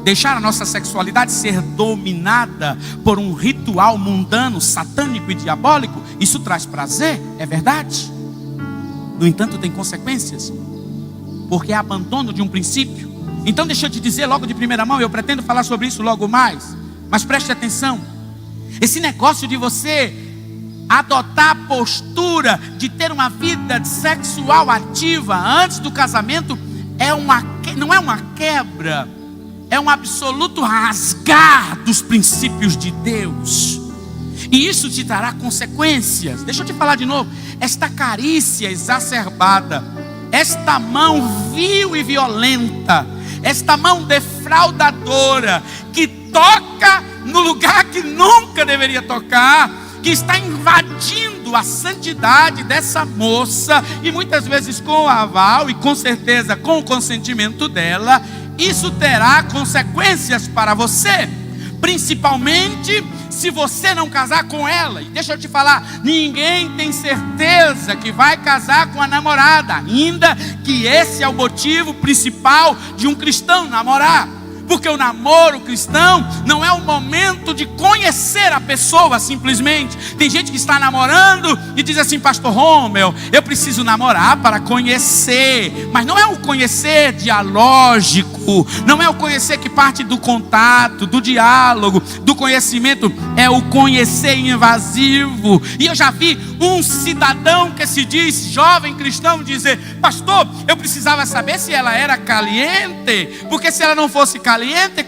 deixar a nossa sexualidade ser dominada por um ritual mundano, satânico e diabólico. Isso traz prazer, é verdade. No entanto, tem consequências, porque é abandono de um princípio. Então deixa eu te dizer logo de primeira mão, eu pretendo falar sobre isso logo mais, mas preste atenção. Esse negócio de você adotar a postura de ter uma vida sexual ativa antes do casamento não é uma quebra, é um absoluto rasgar dos princípios de Deus. E isso te trará consequências. Deixa eu te falar de novo. Esta carícia exacerbada, esta mão vil e violenta, esta mão defraudadora, que toca no lugar que nunca deveria tocar, que está invadindo a santidade dessa moça, e muitas vezes com o aval e com certeza com o consentimento dela, isso terá consequências para você, principalmente se você não casar com ela. E deixa eu te falar, ninguém tem certeza que vai casar com a namorada, ainda que esse é o motivo principal de um cristão namorar. Porque o namoro cristão não é o momento de conhecer a pessoa simplesmente. Tem gente que está namorando e diz assim: pastor Romeu, eu preciso namorar para conhecer. Mas não é o conhecer dialógico, não é o conhecer que parte do contato, do diálogo, do conhecimento. É o conhecer invasivo. E eu já vi um cidadão que se diz jovem cristão dizer: pastor, eu precisava saber se ela era caliente, porque se ela não fosse caliente,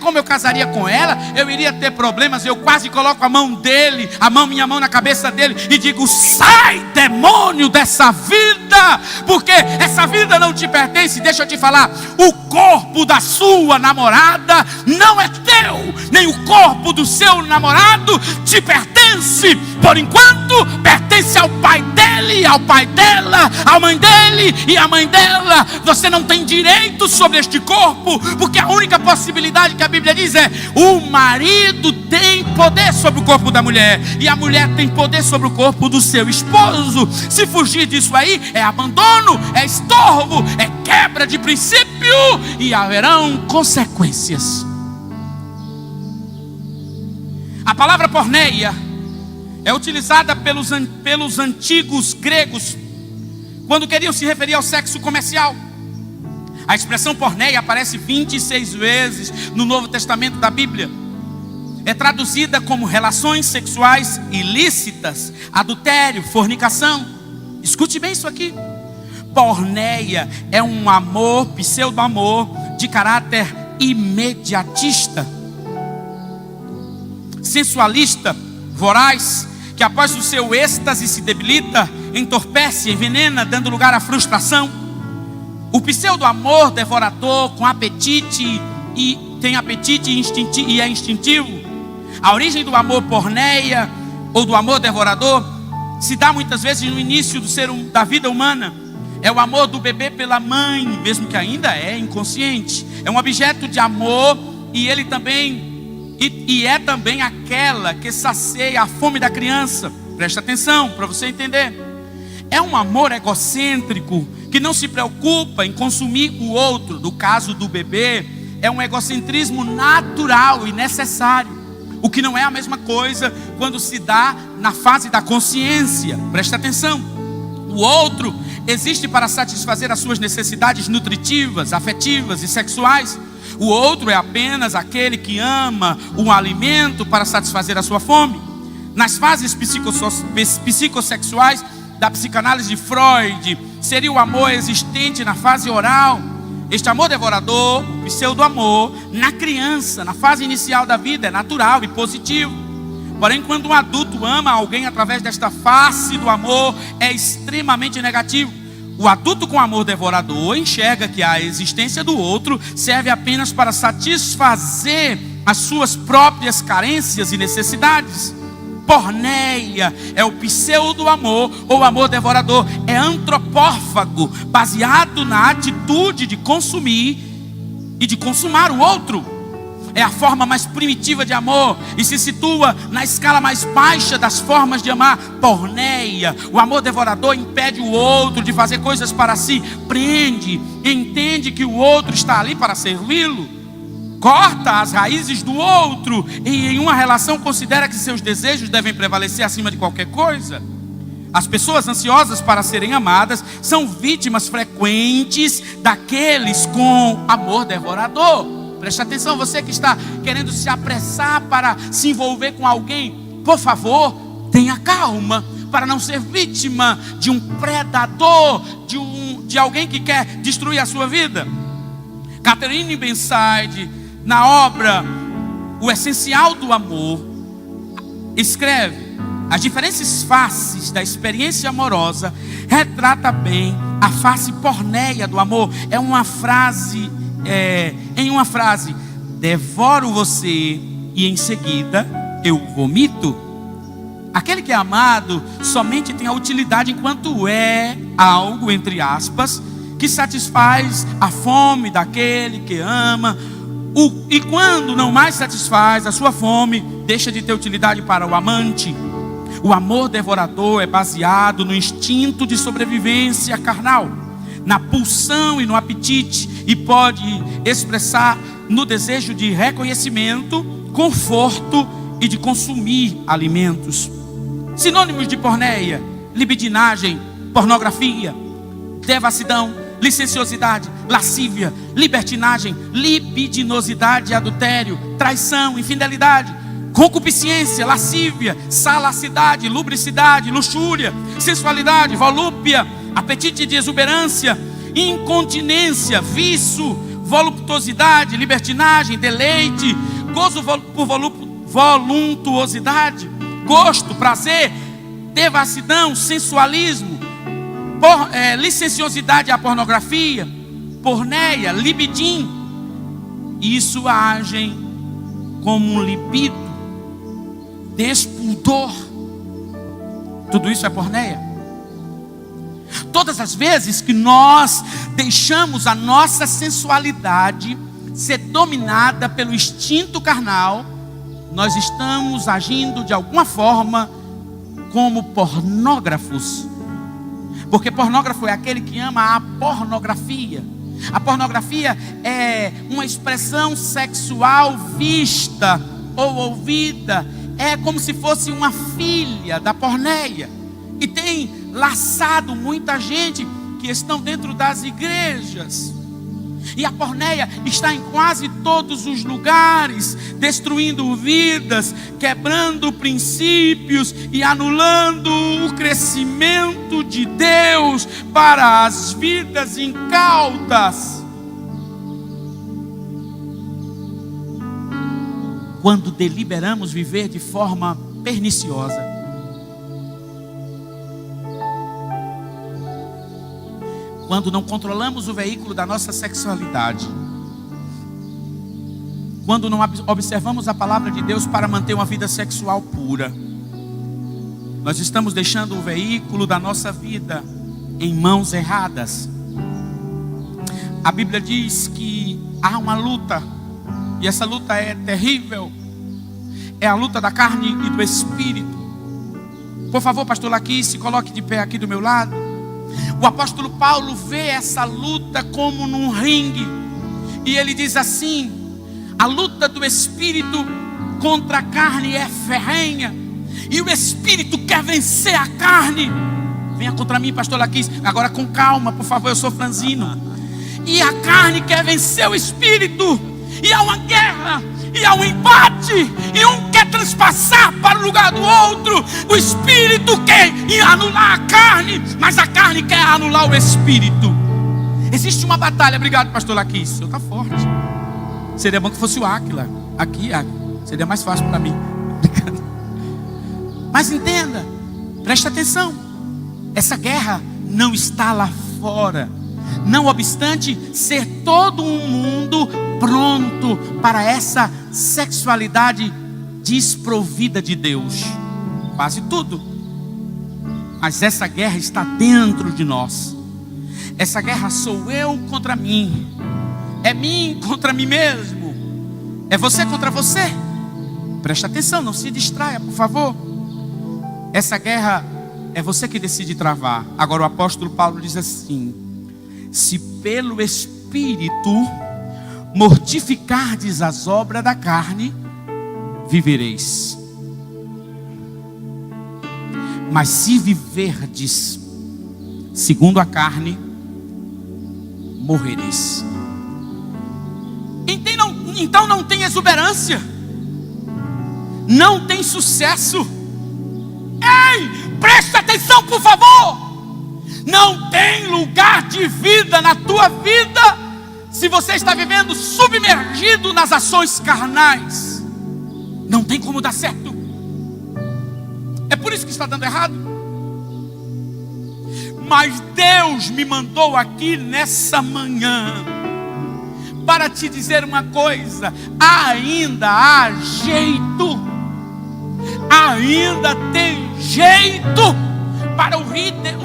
como eu casaria com ela? Eu iria ter problemas. Eu quase coloco a mão dele, minha mão na cabeça dele e digo: sai, demônio, dessa vida, porque essa vida não te pertence. Deixa eu te falar, o corpo da sua namorada não é teu, nem o corpo do seu namorado te pertence. Por enquanto pertence ao pai dele dele, ao pai dela, à mãe dele e à mãe dela. Você não tem direito sobre este corpo, porque a única possibilidade que a Bíblia diz é: o marido tem poder sobre o corpo da mulher, e a mulher tem poder sobre o corpo do seu esposo. Se fugir disso aí, é abandono, é estorvo, é quebra de princípio, e haverão consequências. A palavra porneia é utilizada pelos antigos gregos quando queriam se referir ao sexo comercial. A expressão porneia aparece 26 vezes no Novo Testamento da Bíblia. É traduzida como relações sexuais ilícitas, adultério, fornicação. Escute bem isso aqui. Porneia é um amor, pseudo-amor, de caráter imediatista, sensualista, voraz, que após o seu êxtase se debilita, entorpece, envenena, dando lugar à frustração. O pseudo-amor devorador com apetite e tem apetite e é instintivo. A origem do amor porneia ou do amor devorador se dá muitas vezes no início da vida humana. É o amor do bebê pela mãe, mesmo que ainda é inconsciente. É um objeto de amor e ele também é também aquela que sacia a fome da criança. Presta atenção para você entender. É um amor egocêntrico que não se preocupa em consumir o outro. No caso do bebê, é um egocentrismo natural e necessário, o que não é a mesma coisa quando se dá na fase da consciência. Presta atenção. O outro existe para satisfazer as suas necessidades nutritivas, afetivas e sexuais. O outro é apenas aquele que ama um alimento para satisfazer a sua fome. Nas fases psicossexuais da psicanálise de Freud, seria o amor existente na fase oral. Este amor devorador, pseudo-amor, na criança, na fase inicial da vida, é natural e positivo. Porém, quando um adulto ama alguém através desta face do amor, é extremamente negativo. O adulto com amor devorador enxerga que a existência do outro serve apenas para satisfazer as suas próprias carências e necessidades. Porneia é o pseudo-amor ou amor devorador. É antropófago, baseado na atitude de consumir e de consumar o outro. É a forma mais primitiva de amor e se situa na escala mais baixa das formas de amar. Porneia, o amor devorador, impede o outro de fazer coisas para si. Prende, entende que o outro está ali para servi-lo. Corta as raízes do outro e em uma relação considera que seus desejos devem prevalecer acima de qualquer coisa. As pessoas ansiosas para serem amadas são vítimas frequentes daqueles com amor devorador. Preste atenção, você que está querendo se apressar para se envolver com alguém, por favor, tenha calma, para não ser vítima de um predador, de alguém que quer destruir a sua vida. Catherine Benside, na obra O Essencial do Amor, escreve: as diferentes faces da experiência amorosa retrata bem a face porneia do amor. Em uma frase, devoro você e em seguida eu vomito. Aquele que é amado somente tem a utilidade enquanto é algo, entre aspas, que satisfaz a fome daquele que ama. E quando não mais satisfaz a sua fome, deixa de ter utilidade para o amante. O amor devorador é baseado no instinto de sobrevivência carnal, na pulsão e no apetite, e pode expressar no desejo de reconhecimento, conforto e de consumir alimentos. Sinônimos de porneia: libidinagem, pornografia, devassidão, licenciosidade, lascívia, libertinagem, libidinosidade, adultério, traição, infidelidade, concupiscência, lascívia, salacidade, lubricidade, luxúria, sensualidade, volúpia, apetite de exuberância, incontinência, vício, voluptuosidade, libertinagem, deleite, gozo por voluptuosidade, gosto, prazer, devassidão, sensualismo, licenciosidade à pornografia, porneia, libidim. Isso agem como um libido, despudor. Tudo isso é porneia. Todas as vezes que nós deixamos a nossa sensualidade ser dominada pelo instinto carnal, nós estamos agindo de alguma forma como pornógrafos. Porque pornógrafo é aquele que ama a pornografia. A pornografia é uma expressão sexual vista ou ouvida. É como se fosse uma filha da porneia. E tem laçado muita gente que estão dentro das igrejas. E a porneia está em quase todos os lugares, destruindo vidas, quebrando princípios e anulando o crescimento de Deus para as vidas incautas. Quando deliberamos viver de forma perniciosa, quando não controlamos o veículo da nossa sexualidade, quando não observamos a palavra de Deus para manter uma vida sexual pura, nós estamos deixando o veículo da nossa vida em mãos erradas. A Bíblia diz que há uma luta, e essa luta é terrível. É a luta da carne e do espírito. Por favor, pastor Laquis, se coloque de pé aqui do meu lado. O apóstolo Paulo vê essa luta como num ringue. E ele diz assim: a luta do espírito contra a carne é ferrenha, e o espírito quer vencer a carne. Venha contra mim, pastor Laquis, agora com calma, por favor, eu sou franzino. E a carne quer vencer o espírito. E há uma guerra, e há um embate, e um quer transpassar para o lugar do outro. O espírito quer anular a carne, mas a carne quer anular o espírito. Existe uma batalha. Obrigado, pastor Laquis, o senhor está forte. Seria bom que fosse o Áquila aqui, seria mais fácil para mim. Mas entenda, preste atenção, essa guerra não está lá fora. Não obstante ser todo um mundo pronto para essa sexualidade desprovida de Deus, quase tudo. Mas essa guerra está dentro de nós. Essa guerra sou eu contra mim, é mim contra mim mesmo, é você contra você. Preste atenção, não se distraia, por favor. Essa guerra é você que decide travar. Agora o apóstolo Paulo diz assim: se pelo Espírito mortificardes as obras da carne, vivereis. Mas se viverdes segundo a carne, morrereis. Então não tem exuberância, não tem sucesso. Ei, presta atenção, por favor. Não tem lugar de vida na tua vida se você está vivendo submergido nas ações carnais. Não tem como dar certo. É por isso que está dando errado. Mas Deus me mandou aqui nessa manhã para te dizer uma coisa: ainda há jeito, ainda tem jeito para o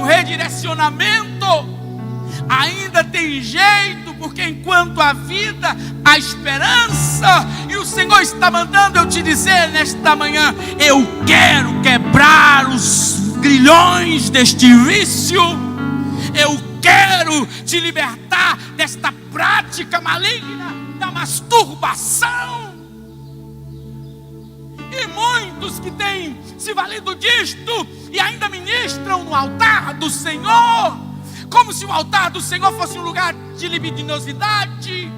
redirecionamento. Ainda tem jeito, porque enquanto há vida, há esperança. E o Senhor está mandando eu te dizer nesta manhã: eu quero quebrar os grilhões deste vício. Eu quero te libertar desta prática maligna da masturbação. E muitos que têm se valido disto e ainda ministram no altar do Senhor, como se o altar do Senhor fosse um lugar de libidinosidade.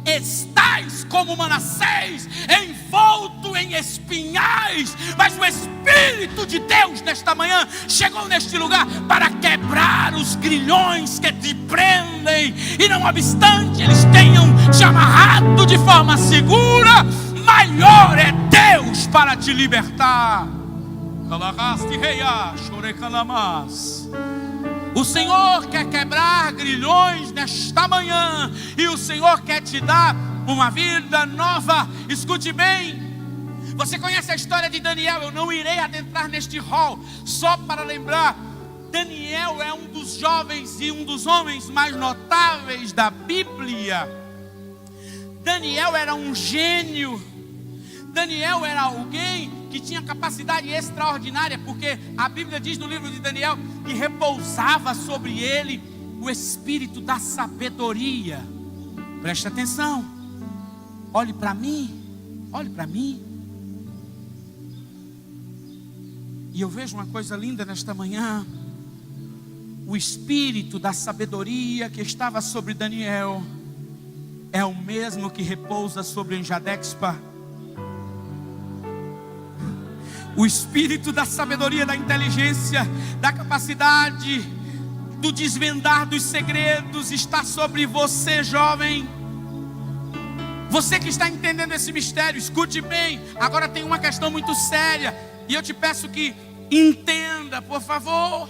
Estais como Manassés, envolto em espinhais. Mas o Espírito de Deus nesta manhã chegou neste lugar para quebrar os grilhões que te prendem. E não obstante eles tenham te amarrado de forma segura, maior é Deus para te libertar. O Senhor quer quebrar grilhões nesta manhã, e o Senhor quer te dar uma vida nova. Escute bem, você conhece a história de Daniel. Eu não irei adentrar neste hall, só para lembrar Daniel é um dos jovens e um dos homens mais notáveis da Bíblia. Daniel era um gênio. Daniel era alguém que tinha capacidade extraordinária, porque a Bíblia diz no livro de Daniel que repousava sobre ele o espírito da sabedoria. Preste atenção. Olhe para mim. Olhe para mim. E eu vejo uma coisa linda nesta manhã. O espírito da sabedoria que estava sobre Daniel é o mesmo que repousa sobre Enjadexpa. O espírito da sabedoria, da inteligência, da capacidade, do desvendar dos segredos está sobre você, jovem. Você que está entendendo esse mistério, escute bem. Agora tem uma questão muito séria, e eu te peço que entenda, por favor.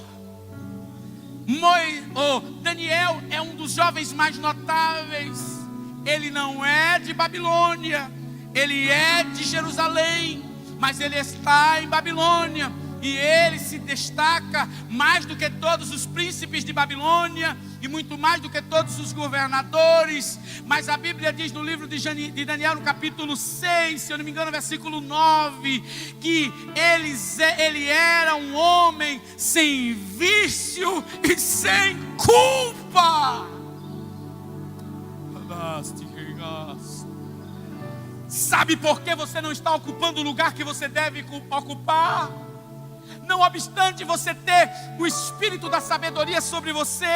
Daniel é um dos jovens mais notáveis. Ele não é de Babilônia, ele é de Jerusalém, mas ele está em Babilônia. E ele se destaca mais do que todos os príncipes de Babilônia, e muito mais do que todos os governadores. Mas a Bíblia diz no livro de Daniel, no capítulo 6, se eu não me engano, versículo 9, que ele era um homem sem vício e sem culpa. Sabe por que você não está ocupando o lugar que você deve ocupar? Não obstante você ter o espírito da sabedoria sobre você,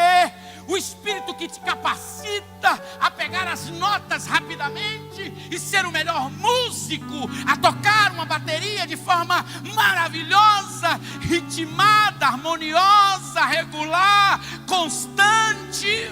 o espírito que te capacita a pegar as notas rapidamente e ser o melhor músico, a tocar uma bateria de forma maravilhosa, ritmada, harmoniosa, regular, constante.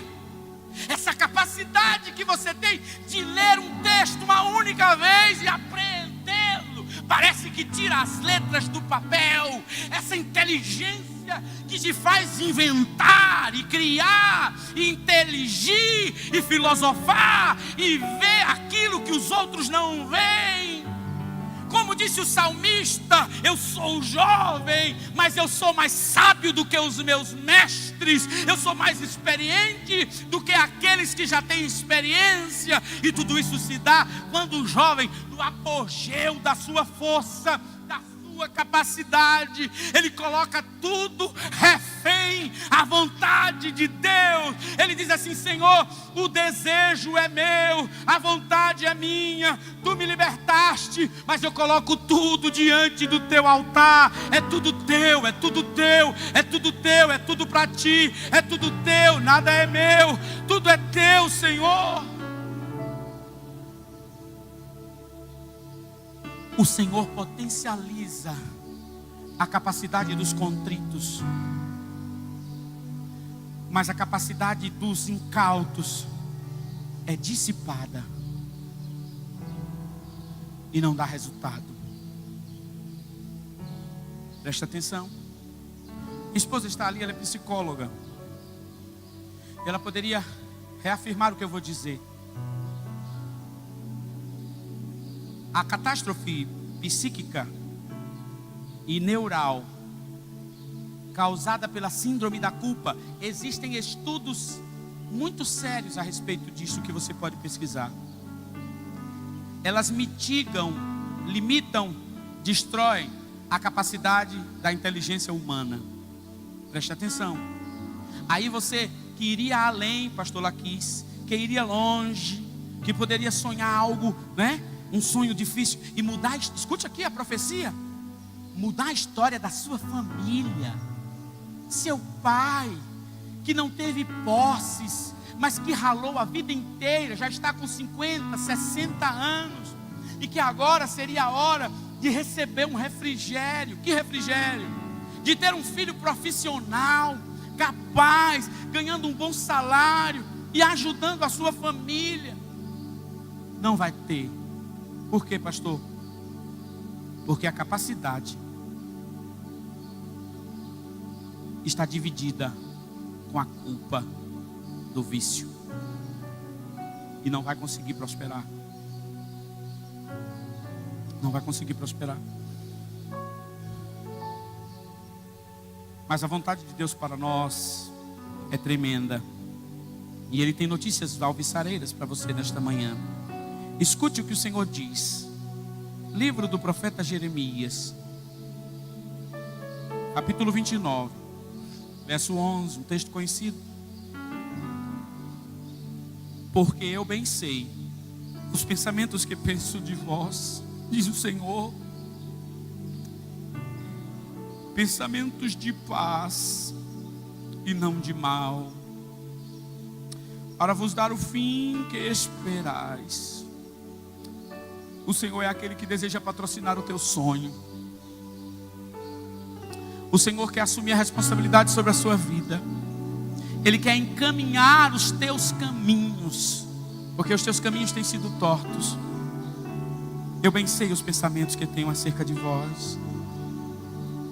Essa capacidade que você tem de ler um texto uma única vez e apreendê-lo, parece que tira as letras do papel. Essa inteligência que te faz inventar e criar, e inteligir e filosofar e ver aquilo que os outros não veem. Como disse o salmista, eu sou jovem, mas eu sou mais sábio do que os meus mestres. Eu sou mais experiente do que aqueles que já têm experiência. E tudo isso se dá quando o jovem, no apogeu da sua força, da sua capacidade, ele coloca tudo refém à vontade de Deus. Ele diz assim: Senhor, o desejo é meu, a vontade é minha, tu me libertaste, mas eu coloco tudo diante do teu altar. É tudo teu, é tudo teu, é tudo teu, é tudo para ti, é tudo teu, nada é meu, tudo é teu, Senhor. O Senhor potencializa a capacidade dos contritos, mas a capacidade dos incautos é dissipada e não dá resultado. Presta atenção. Minha esposa está ali, ela é psicóloga. Ela poderia reafirmar o que eu vou dizer. A catástrofe psíquica e neural causada pela síndrome da culpa, existem estudos muito sérios a respeito disso que você pode pesquisar. Elas mitigam, limitam, destroem a capacidade da inteligência humana. Preste atenção. Aí você que iria além, pastor Laquis, que iria longe, que poderia sonhar algo, né? Um sonho difícil e mudar, escute aqui a profecia, mudar a história da sua família. Seu pai, que não teve posses, mas que ralou a vida inteira, já está com 50, 60 anos, e que agora seria a hora de receber um refrigério. Que refrigério? De ter um filho profissional, capaz, ganhando um bom salário e ajudando a sua família. Não vai ter. Por quê, pastor? Porque a capacidade está dividida com a culpa do vício e não vai conseguir prosperar. Não vai conseguir prosperar. Mas a vontade de Deus para nós é tremenda. E Ele tem notícias alvissareiras para você nesta manhã. Escute o que o Senhor diz. Livro do profeta Jeremias, capítulo 29, verso 11, um texto conhecido. Porque eu bem sei os pensamentos que penso de vós, diz o Senhor, pensamentos de paz e não de mal, para vos dar o fim que esperais. O Senhor é aquele que deseja patrocinar o teu sonho. O Senhor quer assumir a responsabilidade sobre a sua vida. Ele quer encaminhar os teus caminhos, porque os teus caminhos têm sido tortos. Eu bem sei os pensamentos que tenho acerca de vós.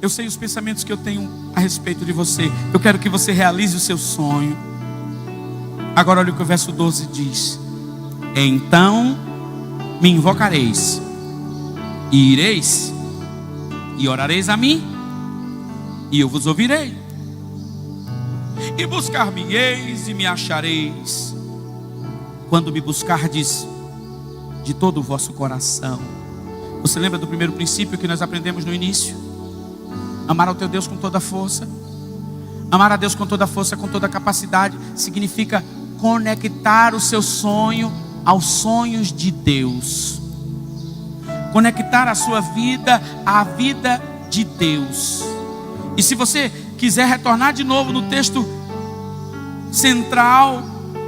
Eu sei os pensamentos que eu tenho a respeito de você. Eu quero que você realize o seu sonho. Agora olha o que o verso 12 diz. Então me invocareis, e ireis, e orareis a mim, e eu vos ouvirei. E buscar-me-eis e me achareis, quando me buscardes de todo o vosso coração. Você lembra do primeiro princípio que nós aprendemos no início? Amar ao teu Deus com toda a força. Amar a Deus com toda a força, com toda a capacidade, significa conectar o seu sonho aos sonhos de Deus. Conectar a sua vida à vida de Deus. E se você quiser retornar de novo no texto central,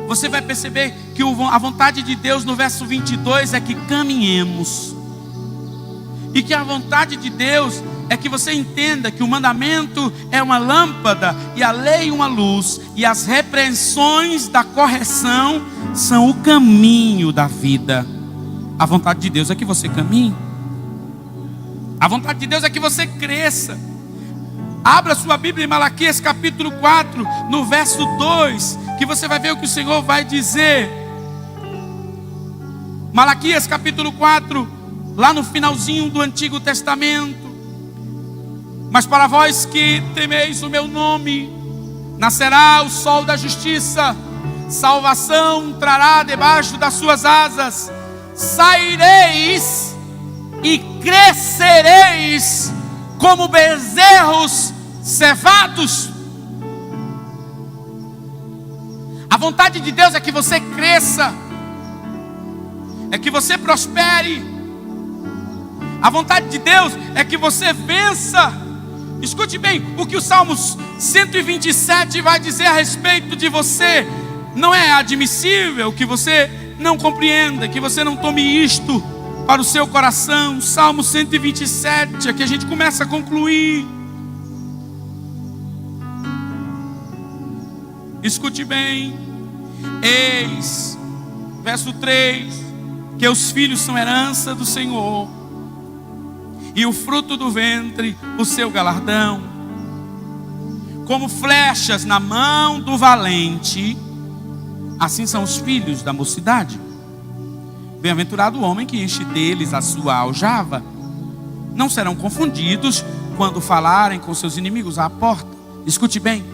você vai perceber que a vontade de Deus no verso 22 é que caminhemos. E que a vontade de Deus é que você entenda que o mandamento é uma lâmpada e a lei uma luz, e as repreensões da correção são o caminho da vida. A vontade de Deus é que você caminhe. A vontade de Deus é que você cresça. Abra sua Bíblia em Malaquias capítulo 4, no verso 2, que você vai ver o que o Senhor vai dizer. Malaquias capítulo 4, lá no finalzinho do Antigo Testamento. Mas para vós que temeis o meu nome, nascerá o sol da justiça, salvação trará debaixo das suas asas, saireis e crescereis como bezerros cevados. A vontade de Deus é que você cresça, é que você prospere. A vontade de Deus é que você vença. Escute bem o que o Salmos 127 vai dizer a respeito de você. Não é admissível que você não compreenda, que você não tome isto para o seu coração. Salmo 127, aqui a gente começa a concluir. Escute bem. Eis, verso 3, que os filhos são herança do Senhor, e o fruto do ventre o seu galardão. Como flechas na mão do valente, assim são os filhos da mocidade. Bem-aventurado o homem que enche deles a sua aljava. Não serão confundidos quando falarem com seus inimigos à porta. Escute bem.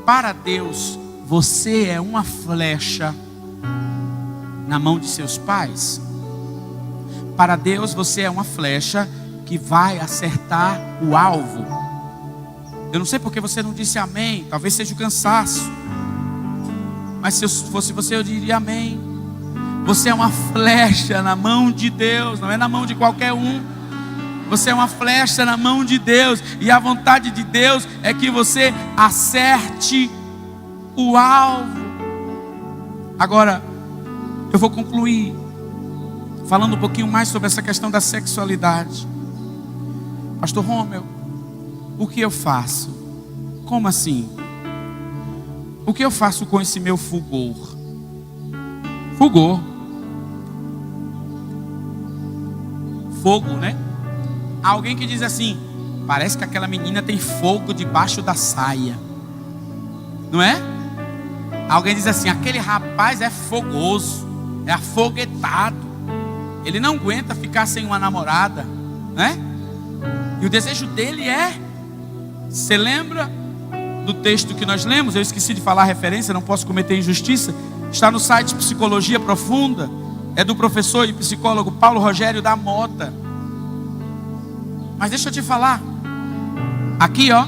Para Deus, você é uma flecha na mão de seus pais. Para Deus, você é uma flecha que vai acertar o alvo. Eu não sei porque você não disse amém. Talvez seja o cansaço. Mas se eu fosse você, eu diria amém. Você é uma flecha na mão de Deus, não é na mão de qualquer um. Você é uma flecha na mão de Deus, e a vontade de Deus é que você acerte o alvo. Agora, eu vou concluir falando um pouquinho mais sobre essa questão da sexualidade. Pastor Romeu, o que eu faço? Como assim? O que eu faço com esse meu fulgor? Fulgor. Fogo, né? Alguém que diz assim: parece que aquela menina tem fogo debaixo da saia. Não é? Alguém diz assim: aquele rapaz é fogoso, é afoguetado, ele não aguenta ficar sem uma namorada, né? E o desejo dele é Você lembra do texto que nós lemos? Eu esqueci de falar a referência, não posso cometer injustiça. Está no site Psicologia Profunda. É do professor e psicólogo Paulo Rogério da Mota. Mas deixa eu te falar. Aqui, ó.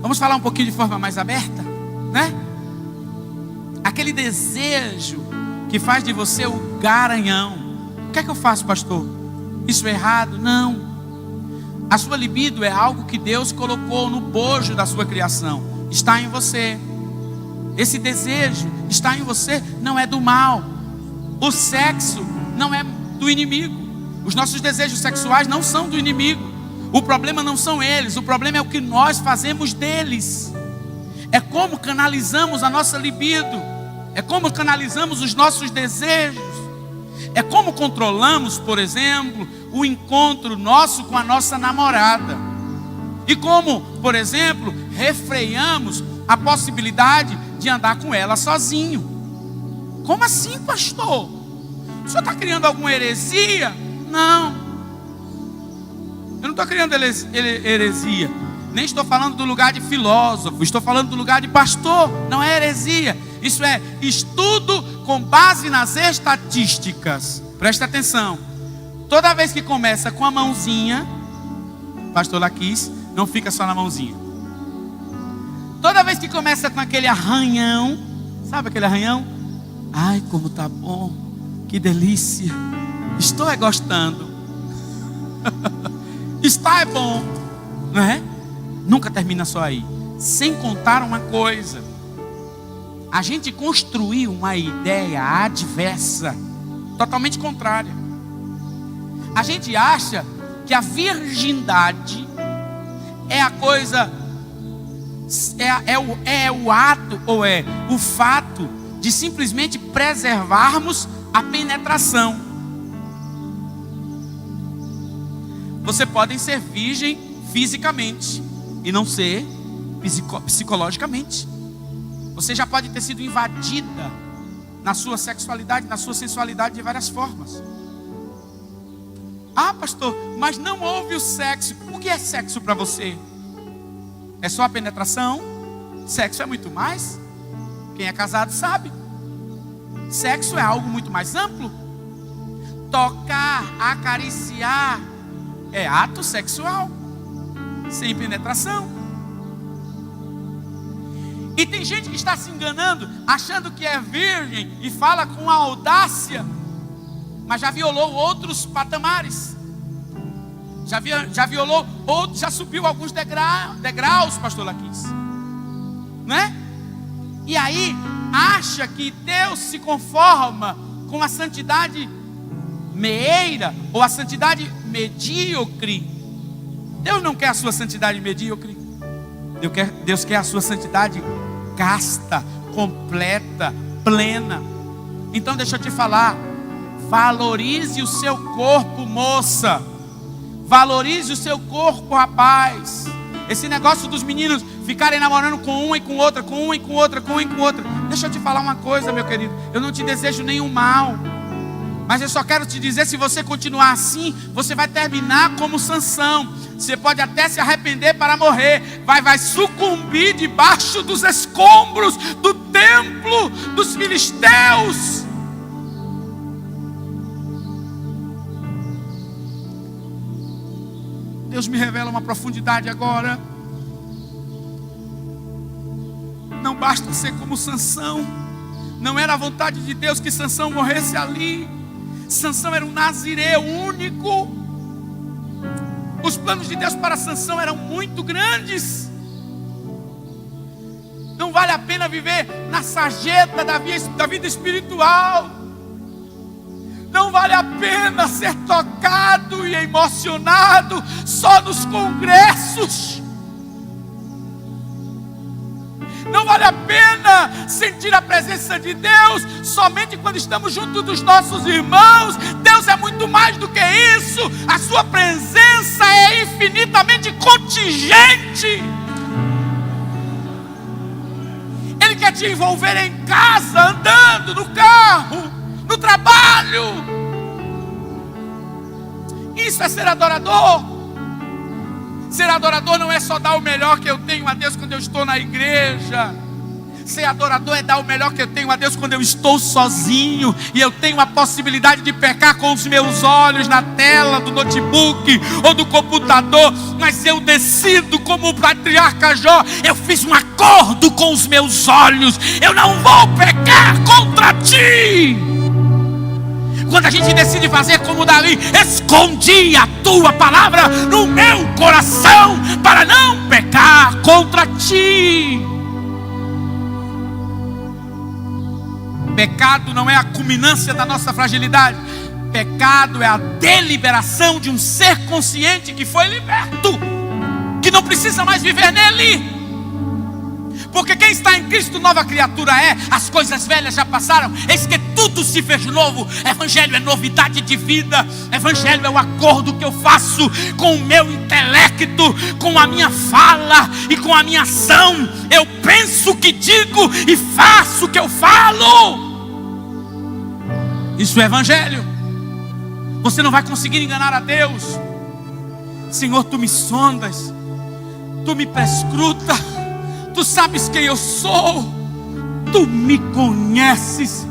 Vamos falar um pouquinho de forma mais aberta, né? Aquele desejo que faz de você o garanhão. O que é que eu faço, pastor? Isso é errado? Não. A sua libido é algo que Deus colocou no bojo da sua criação. Está em você. Esse desejo está em você, não é do mal. O sexo não é do inimigo. Os nossos desejos sexuais não são do inimigo. O problema não são eles, o problema é o que nós fazemos deles. É como canalizamos a nossa libido. É como canalizamos os nossos desejos. É como controlamos, por exemplo, o encontro nosso com a nossa namorada. E como, por exemplo, refreamos a possibilidade de andar com ela sozinho. Como assim, pastor? O senhor está criando alguma heresia? Não. Eu não estou criando heresia. Nem estou falando do lugar de filósofo. Estou falando do lugar de pastor. Não é heresia. Isso é estudo com base nas estatísticas. Presta atenção. Toda vez que começa com a mãozinha, pastor Laquis, não fica só na mãozinha. Toda vez que começa com aquele arranhão, sabe aquele arranhão? Ai, como tá bom, que delícia. Estou gostando. Está é bom, não é? Nunca termina só aí. Sem contar uma coisa. A gente construiu uma ideia adversa, totalmente contrária. A gente acha que a virgindade é a coisa, é o ato, ou é o fato de simplesmente preservarmos a penetração. Você pode ser virgem fisicamente e não ser psicologicamente. Você já pode ter sido invadida na sua sexualidade, na sua sensualidade de várias formas. Ah, pastor, mas não houve o sexo. O que é sexo para você? É só a penetração? Sexo é muito mais. Quem é casado sabe. Sexo é algo muito mais amplo. Tocar, acariciar é ato sexual, sem penetração. E tem gente que está se enganando, achando que é virgem e fala com audácia, mas já violou outros patamares. Já violou outros, já subiu alguns degraus, pastor Laquis, né? E aí acha que Deus se conforma com a santidade meeira ou a santidade medíocre. Deus não quer a sua santidade medíocre. Deus quer a sua santidade casta, completa, plena. Então deixa eu te falar, valorize o seu corpo, moça. Valorize o seu corpo, rapaz. Esse negócio dos meninos ficarem namorando com uma e com outra, com uma e com outra, com uma e com outra. Deixa eu te falar uma coisa, meu querido. Eu não te desejo nenhum mal, mas eu só quero te dizer, se você continuar assim, você vai terminar como Sansão. Você pode até se arrepender para morrer. Vai sucumbir debaixo dos escombros do templo dos filisteus. Deus me revela uma profundidade agora. Não basta ser como Sansão. Não era a vontade de Deus que Sansão morresse ali. Sansão era um nazireu único. Os planos de Deus para Sansão eram muito grandes. Não vale a pena viver na sarjeta da vida espiritual. Não vale a pena ser tocado e emocionado só nos congressos. Não vale a pena sentir a presença de Deus somente quando estamos junto dos nossos irmãos. Deus é muito mais do que isso. A sua presença é infinitamente contingente. Ele quer te envolver em casa, andando, no carro, no trabalho. Isso é ser adorador. Ser adorador não é só dar o melhor que eu tenho a Deus quando eu estou na igreja. Ser adorador é dar o melhor que eu tenho a Deus quando eu estou sozinho e eu tenho a possibilidade de pecar com os meus olhos na tela do notebook ou do computador, mas eu decido, como o patriarca Jó, eu fiz um acordo com os meus olhos, eu não vou pecar contra ti. Quando a gente decide fazer como Davi, escondi a tua palavra no meu coração para não pecar contra ti. Pecado não é a culminância da nossa fragilidade. Pecado é a deliberação de um ser consciente que foi liberto, que não precisa mais viver nele. Porque quem está em Cristo, nova criatura é. As coisas velhas já passaram, eis que tudo se fez novo. Evangelho é novidade de vida. Evangelho é o acordo que eu faço com o meu intelecto, com a minha fala e com a minha ação. Eu penso o que digo e faço o que eu falo. Isso é evangelho. Você não vai conseguir enganar a Deus. Senhor, tu me sondas, tu me perscruta, tu sabes quem eu sou, tu me conheces,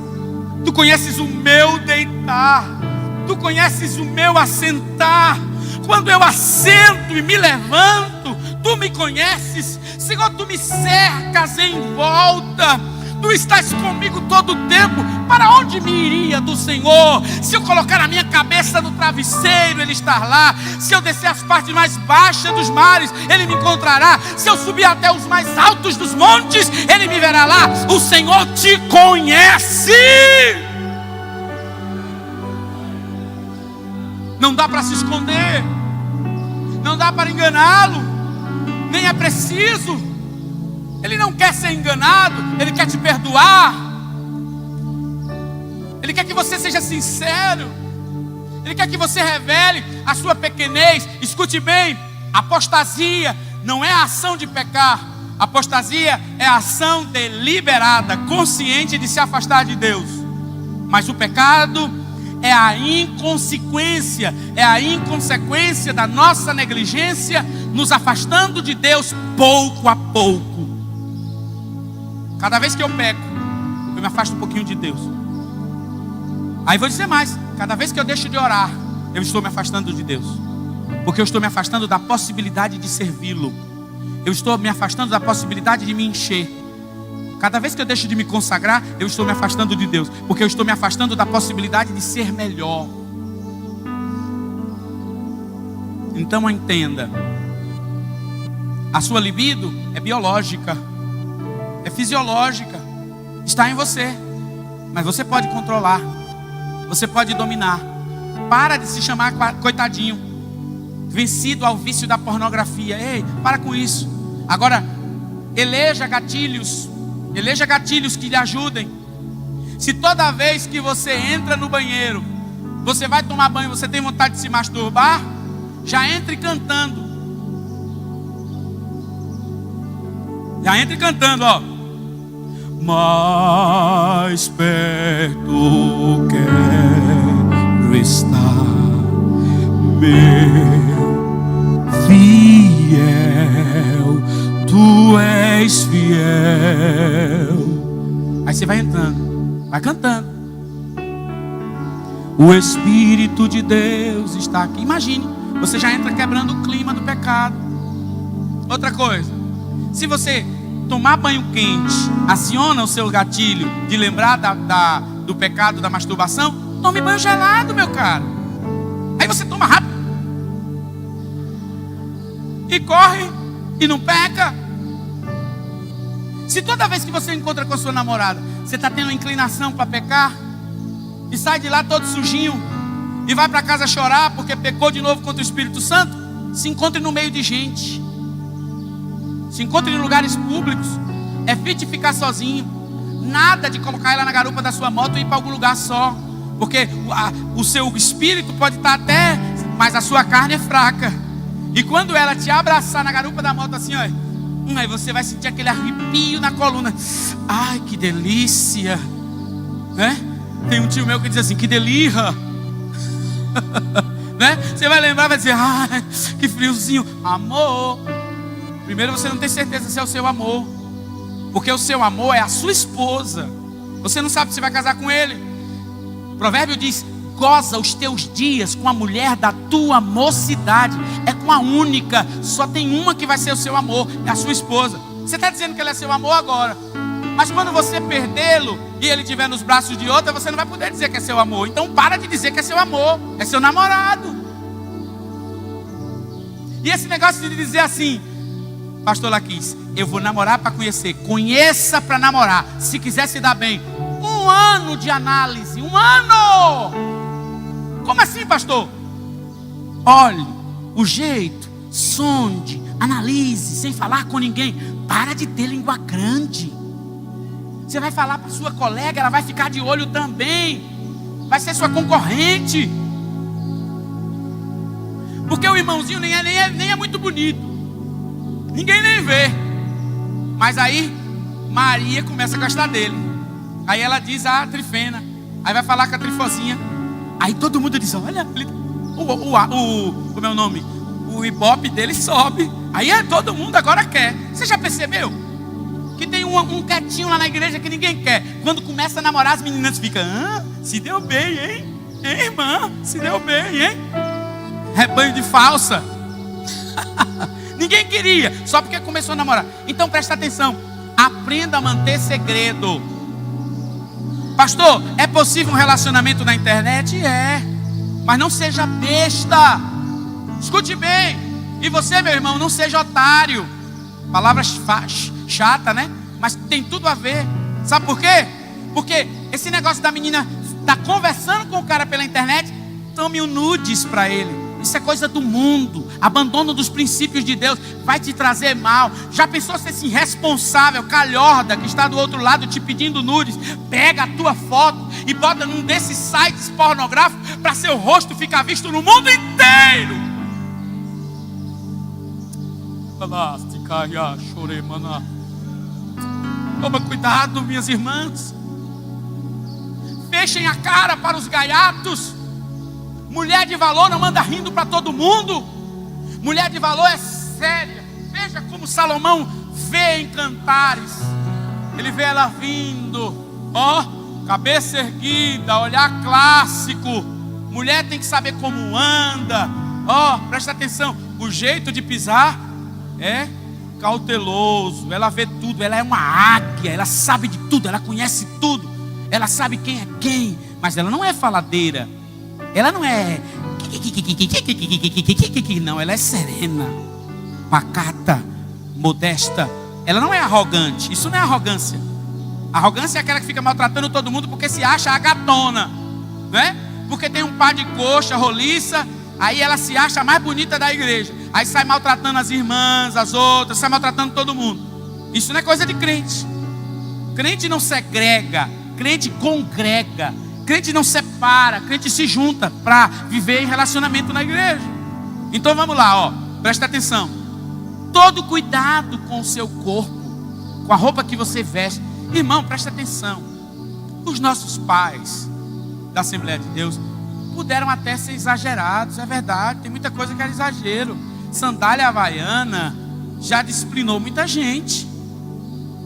tu conheces o meu deitar, tu conheces o meu assentar. Quando eu assento e me levanto, tu me conheces. Senhor, tu me cercas em volta, tu estás comigo todo o tempo. Para onde me iria do Senhor? Se eu colocar a minha cabeça no travesseiro, Ele está lá. Se eu descer as partes mais baixas dos mares, Ele me encontrará. Se eu subir até os mais altos dos montes, Ele me verá lá. O Senhor te conhece. Não dá para se esconder, não dá para enganá-lo, nem é preciso. Ele não quer ser enganado, Ele quer te perdoar. Ele quer que você seja sincero. Ele quer que você revele a sua pequenez. Escute bem, apostasia não é a ação de pecar. Apostasia é a ação deliberada, consciente de se afastar de Deus. Mas o pecado é a inconsequência, da nossa negligência, nos afastando de Deus pouco a pouco. Cada vez que eu peco, eu me afasto um pouquinho de Deus. Aí vou dizer mais, cada vez que eu deixo de orar, eu estou me afastando de Deus. Porque eu estou me afastando da possibilidade de servi-lo. Eu estou me afastando da possibilidade de me encher. Cada vez que eu deixo de me consagrar, eu estou me afastando de Deus. Porque eu estou me afastando da possibilidade de ser melhor. Então entenda, a sua libido é biológica, é fisiológica, está em você. Mas você pode controlar, você pode dominar. Para de se chamar coitadinho, vencido ao vício da pornografia. Ei, para com isso. Agora, eleja gatilhos que lhe ajudem. Se toda vez que você entra no banheiro, você vai tomar banho, você tem vontade de se masturbar, já entre cantando. Já entre cantando, ó. Mais perto quero estar, meu fiel, tu és fiel. Aí você vai entrando, vai cantando. O Espírito de Deus está aqui. Imagine, você já entra quebrando o clima do pecado. Outra coisa, se você tomar banho quente aciona o seu gatilho de lembrar do pecado da masturbação, tome banho gelado, meu caro. Aí você toma rápido e corre e não peca. Se toda vez que você encontra com a sua namorada, você está tendo uma inclinação para pecar, e sai de lá todo sujinho e vai para casa chorar porque pecou de novo contra o Espírito Santo, se encontre no meio de gente, se encontre em lugares públicos. É fit ficar sozinho. Nada de colocar ela na garupa da sua moto e ir para algum lugar só, porque o seu espírito pode estar até, mas a sua carne é fraca. E quando ela te abraçar na garupa da moto assim, ó, aí você vai sentir aquele arrepio na coluna. Ai, que delícia, né? Tem um tio meu que diz assim, que delícia. né? Você vai lembrar, vai dizer, ai, que friozinho. Amor. Primeiro você não tem certeza se é o seu amor, porque o seu amor é a sua esposa. Você não sabe se vai casar com ele. O provérbio diz, goza os teus dias com a mulher da tua mocidade. É com a única, só tem uma que vai ser o seu amor, é a sua esposa. Você está dizendo que ele é seu amor agora, mas quando você perdê-lo e ele estiver nos braços de outra, você não vai poder dizer que é seu amor. Então para de dizer que é seu amor, é seu namorado. E esse negócio de dizer assim, pastor Laquis, eu vou namorar para conhecer. Conheça para namorar. Se quiser se dar bem, 1 ano de análise, 1 ano. Como assim, pastor? Olhe o jeito, sonde, analise, sem falar com ninguém. Para de ter língua grande. Você vai falar para sua colega, ela vai ficar de olho também. Vai ser sua concorrente. Porque o irmãozinho nem é muito bonito. Ninguém nem vê. Mas aí Maria começa a gostar dele. Aí ela diz a Trifena. Aí vai falar com a Trifosinha. Aí todo mundo diz, olha, como é o nome? O ibope dele sobe. Aí todo mundo agora quer. Você já percebeu? Que tem um quietinho lá na igreja que ninguém quer. Quando começa a namorar, as meninas ficam, se deu bem, hein? Hein, irmã? Se deu bem, hein? Rebanho de falsa. Ninguém queria, só porque começou a namorar. Então presta atenção, aprenda a manter segredo. Pastor, é possível um relacionamento na internet? É, mas não seja besta. Escute bem. E você, meu irmão, não seja otário. Palavras chata, né? Mas tem tudo a ver. Sabe por quê? Porque esse negócio da menina tá conversando com o cara pela internet, tome um nudes para ele. Isso é coisa do mundo. Abandono dos princípios de Deus vai te trazer mal. Já pensou ser esse irresponsável, calhorda, que está do outro lado te pedindo nudes? Pega a tua foto e bota num desses sites pornográficos para seu rosto ficar visto no mundo inteiro. Toma cuidado, minhas irmãs. Fechem a cara para os gaiatos. Mulher de valor não anda rindo para todo mundo. Mulher de valor é séria. Veja como Salomão vê em Cantares. Ele vê ela vindo, cabeça erguida, olhar clássico. Mulher tem que saber como anda. Presta atenção, o jeito de pisar é cauteloso. Ela vê tudo, ela é uma águia. Ela sabe de tudo, ela conhece tudo. Ela sabe quem é quem. Mas ela não é faladeira. Ela não é, não, ela é serena, pacata, modesta. Ela não é arrogante, isso não é arrogância. Arrogância é aquela que fica maltratando todo mundo porque se acha a gatona, né? Porque tem um par de coxa, roliça, aí ela se acha a mais bonita da igreja. Aí sai maltratando as irmãs, as outras, sai maltratando todo mundo. Isso não é coisa de crente. Crente não segrega, crente congrega. Crente não separa, crente se junta para viver em relacionamento na igreja. Então vamos lá, presta atenção. Todo cuidado com o seu corpo, com a roupa que você veste. Irmão, presta atenção. Os nossos pais da Assembleia de Deus puderam até ser exagerados, é verdade. Tem muita coisa que era exagero. Sandália havaiana já disciplinou muita gente.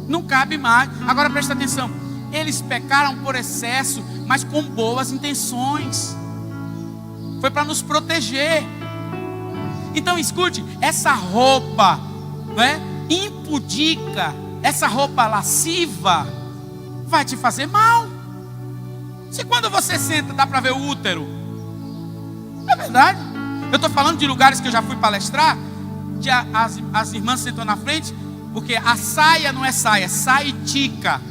Não cabe mais. Agora presta atenção. Eles pecaram por excesso, mas com boas intenções. Foi para nos proteger. Então escute, essa roupa, não é, impudica, essa roupa lasciva, vai te fazer mal. Se quando você senta dá para ver o útero, é verdade. Eu estou falando de lugares que eu já fui palestrar, que as irmãs sentam na frente, porque a saia não é saia, é saitica.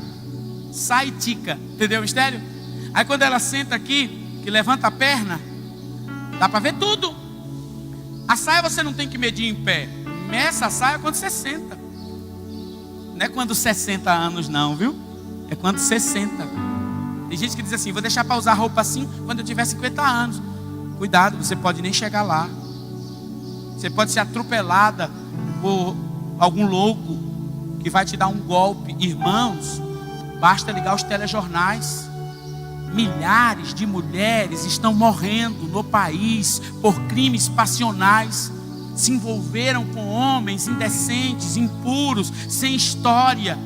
Saitica, entendeu o mistério? Aí quando ela senta aqui, que levanta a perna, dá para ver tudo. A saia você não tem que medir em pé. Meça a saia quando você senta. Não é quando 60 anos não, viu? É quando você senta. Tem gente que diz assim, vou deixar para usar roupa assim quando eu tiver 50 anos. Cuidado, você pode nem chegar lá. Você pode ser atropelada por algum louco que vai te dar um golpe. Irmãos, basta ligar os telejornais. milhares de mulheres estão morrendo no país por crimes passionais. Se envolveram com homens indecentes, impuros, sem história.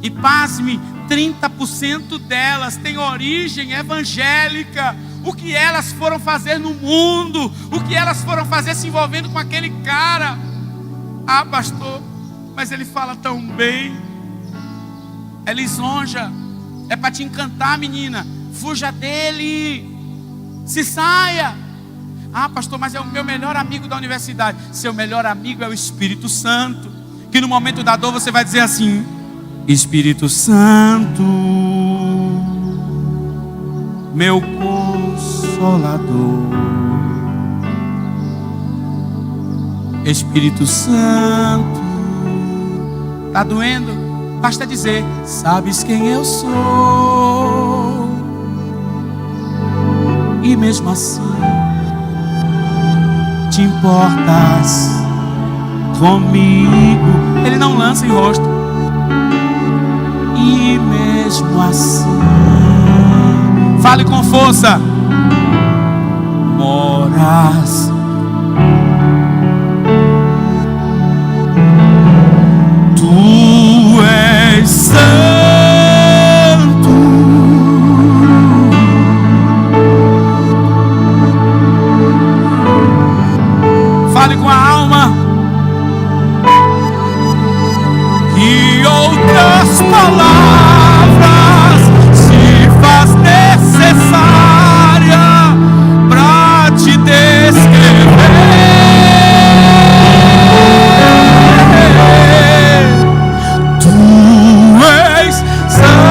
E pasme, 30% delas têm origem evangélica. O que elas foram fazer no mundo? O que elas foram fazer se envolvendo com aquele cara? Ah, pastor, mas ele fala tão bem. É lisonja. É para te encantar, menina. Fuja dele. Se saia. Ah, pastor, mas é o meu melhor amigo da universidade. Seu melhor amigo é o Espírito Santo, que no momento da dor você vai dizer assim: Espírito Santo, meu consolador. Espírito Santo. Está doendo? Basta dizer: sabes quem eu sou. E mesmo assim te importas comigo. Ele não lança em rosto. E mesmo assim, fale com força. Moras. Tu és santo. Fale com a alma. E outras palavras se faz necessária para te descrever. Tu és santo.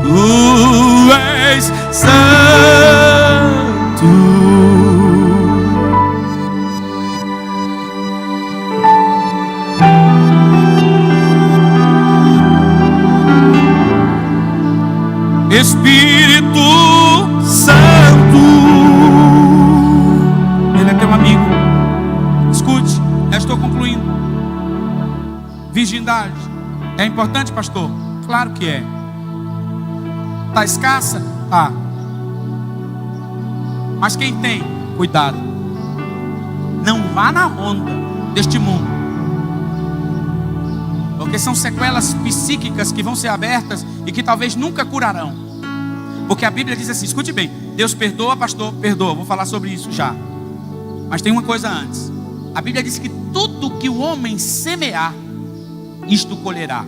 Tu és santo. Espírito Santo, Ele é teu amigo. Escute, já estou concluindo. Virgindade é importante, pastor? Claro que é. Está escassa? Tá. Mas quem tem, cuidado. Não vá na onda deste mundo, porque são sequelas psíquicas que vão ser abertas e que talvez nunca curarão. Porque a Bíblia diz assim, escute bem: Deus perdoa, pastor, perdoa. Vou falar sobre isso já. Mas tem uma coisa antes. A Bíblia diz que tudo que o homem semear, isto colherá.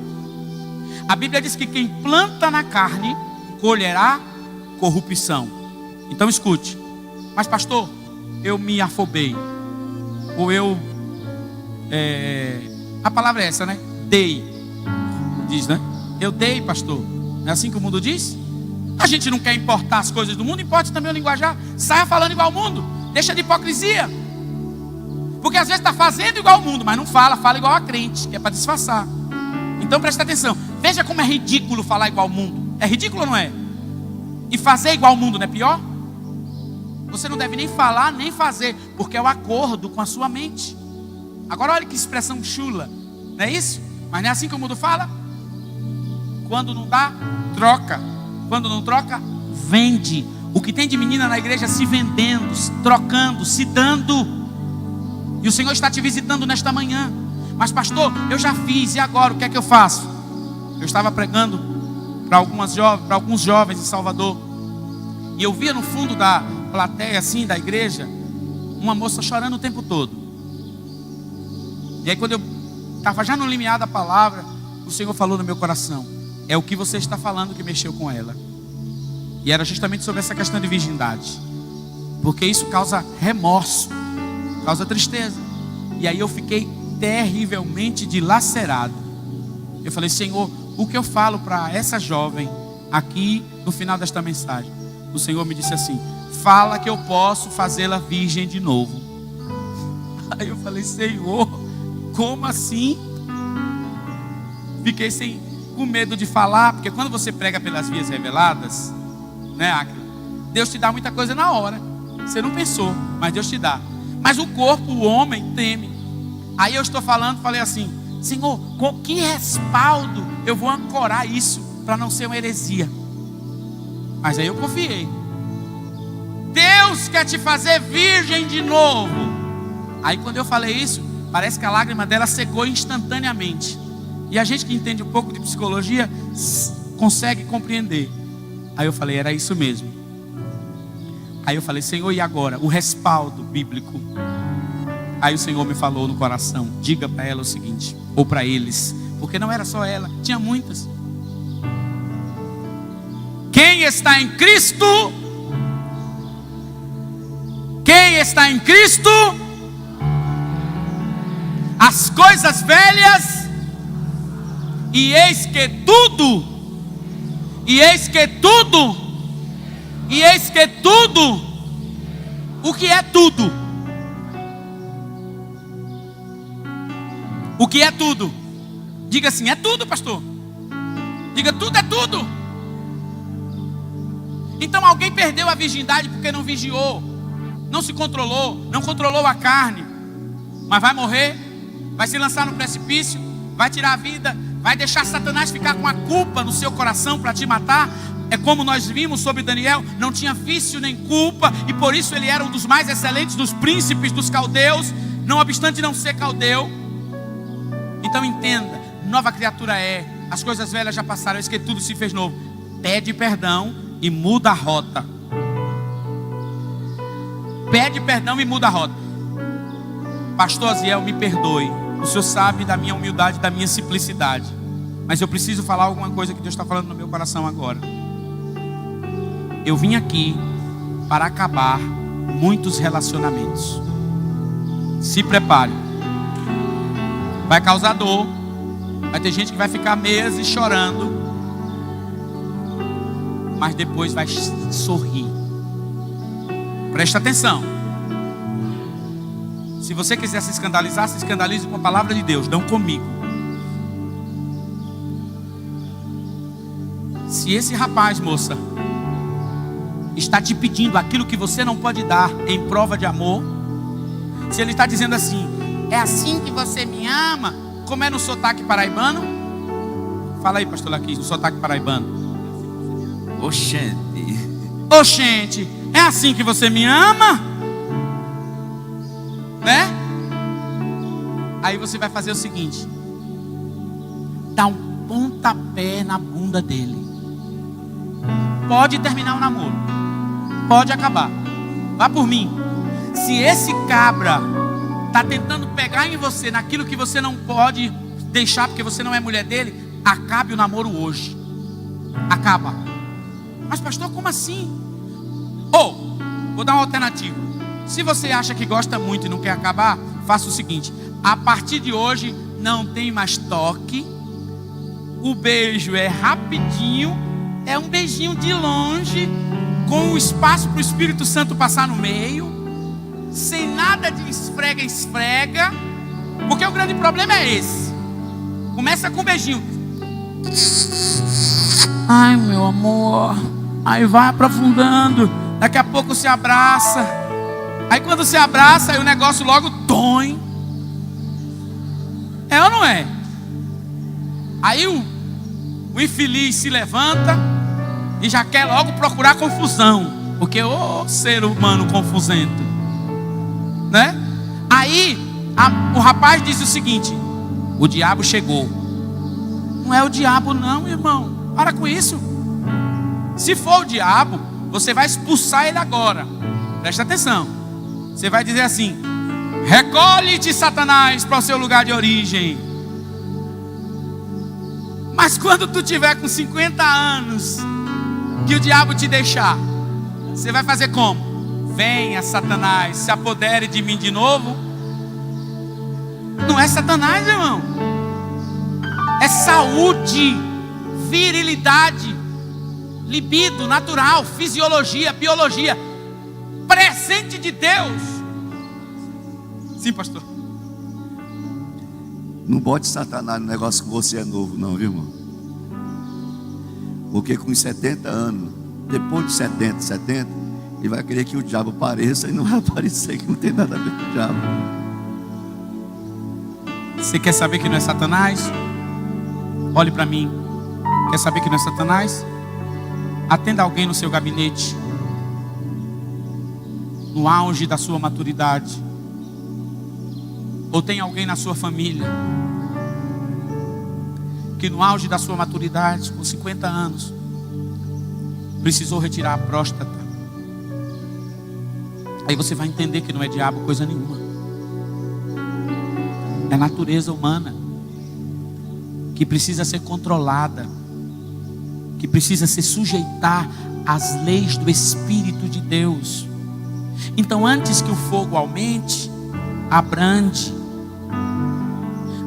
A Bíblia diz que quem planta na carne, colherá corrupção. Então escute: mas pastor, eu me afobei. Ou eu... a palavra é essa, né? Dei. Diz, né? Eu dei, pastor. Não é assim que o mundo diz? A gente não quer importar as coisas do mundo, importe também o linguajar. Saia falando igual ao mundo. Deixa de hipocrisia. Porque às vezes está fazendo igual ao mundo, mas não fala igual a crente, que é para disfarçar. Então presta atenção. Veja como é ridículo falar igual ao mundo. É ridículo ou não é? E fazer igual ao mundo não é pior? Você não deve nem falar, nem fazer, porque é o acordo com a sua mente. Agora olha que expressão chula. Não é isso? Mas não é assim que o mundo fala? Quando não dá, troca. Quando não troca, vende. O que tem de menina na igreja se vendendo, trocando, se dando. E o Senhor está te visitando nesta manhã. Mas pastor, eu já fiz, e agora o que é que eu faço? Eu estava pregando para alguns jovens em Salvador, e eu via no fundo da plateia assim, da igreja, uma moça chorando o tempo todo. E aí quando eu estava já no limiar da palavra, o Senhor falou no meu coração: é o que você está falando que mexeu com ela. E era justamente sobre essa questão de virgindade, porque isso causa remorso, causa tristeza. E aí eu fiquei terrivelmente dilacerado. Eu falei: Senhor, o que eu falo para essa jovem aqui no final desta mensagem? O Senhor me disse assim: fala que eu posso fazê-la virgem de novo. Aí eu falei: Senhor, como assim? Fiquei com medo de falar, porque quando você prega pelas vias reveladas, né, Acre, Deus te dá muita coisa na hora. Você não pensou, mas Deus te dá. Mas o corpo, o homem, teme. Aí eu estou falando, falei assim: Senhor, com que respaldo eu vou ancorar isso para não ser uma heresia? Mas aí eu confiei. Deus quer te fazer virgem de novo. Aí quando eu falei isso, parece que a lágrima dela secou instantaneamente. E a gente que entende um pouco de psicologia consegue compreender. Aí eu falei, era isso mesmo. Aí eu falei, Senhor, e agora? O respaldo bíblico. Aí o Senhor me falou no coração, diga para ela o seguinte, ou para eles, porque não era só ela, tinha muitas. Quem está em Cristo, as coisas velhas, e eis que tudo, o que é tudo? O que é tudo? Diga assim, é tudo, pastor. Diga, tudo é tudo. Então alguém perdeu a virgindade porque não vigiou, não se controlou, não controlou a carne, mas vai morrer, vai se lançar no precipício, vai tirar a vida, vai deixar Satanás ficar com a culpa no seu coração para te matar. É como nós vimos sobre Daniel, não tinha vício nem culpa, e por isso ele era um dos mais excelentes dos príncipes dos caldeus, não obstante não ser caldeu. Então entenda, nova criatura é, as coisas velhas já passaram, eis que tudo se fez novo. Pede perdão e muda a rota. Pede perdão e muda a rota. Pastor Aziel, me perdoe, o senhor sabe da minha humildade, da minha simplicidade, mas eu preciso falar alguma coisa que Deus está falando no meu coração agora. Eu vim aqui para acabar muitos relacionamentos. Se prepare. Vai causar dor. Vai ter gente que vai ficar meses chorando, mas depois vai sorrir. Presta atenção. Se você quiser se escandalizar, se escandalize com a palavra de Deus, não comigo. Se esse rapaz, moça, está te pedindo aquilo que você não pode dar em prova de amor, se ele está dizendo assim, é assim que você me ama, como é no sotaque paraibano? Fala aí, pastor Laquis, no sotaque paraibano. Oxente. Oxente, é assim que você me ama? Né? Aí você vai fazer o seguinte, dá um pontapé na bunda dele. Pode terminar o namoro, pode acabar, vá por mim. Se esse cabra está tentando pegar em você, naquilo que você não pode deixar, porque você não é mulher dele, acabe o namoro hoje. Acaba. Mas pastor, como assim? Ou, vou dar uma alternativa. Se você acha que gosta muito e não quer acabar, faça o seguinte, a partir de hoje não tem mais toque, o beijo é rapidinho, é um beijinho de longe, com o espaço para o Espírito Santo passar no meio, sem nada de esfrega, porque o grande problema é esse. Começa com um beijinho. Ai, meu amor. Aí vai aprofundando. Daqui a pouco se abraça. Aí quando se abraça, aí o negócio logo tonhe. É ou não é? Aí o infeliz se levanta e já quer logo procurar confusão, porque o ser humano confusento, né? Aí o rapaz diz o seguinte, o diabo chegou. Não é o diabo não, irmão, para com isso. Se for o diabo, você vai expulsar ele agora. Presta atenção. Você vai dizer assim, recolhe-te, Satanás, para o seu lugar de origem. Mas quando tu tiver com 50 anos, que o diabo te deixar, você vai fazer como? Venha, Satanás, se apodere de mim de novo. Não é Satanás, irmão. É saúde, virilidade, libido, natural, fisiologia, biologia, presente de Deus. Sim, pastor. Não bote Satanás no negócio que você é novo não, viu, irmão? Porque com 70 anos, depois de 70, ele vai querer que o diabo apareça e não vai aparecer, que não tem nada a ver com o diabo. Você quer saber que não é Satanás? Olhe para mim. Quer saber que não é Satanás? Atenda alguém no seu gabinete, no auge da sua maturidade. Ou tem alguém na sua família que no auge da sua maturidade, com 50 anos, precisou retirar a próstata. Aí você vai entender que não é diabo coisa nenhuma. É a natureza humana que precisa ser controlada, que precisa se sujeitar às leis do Espírito de Deus. Então, antes que o fogo aumente, abrande.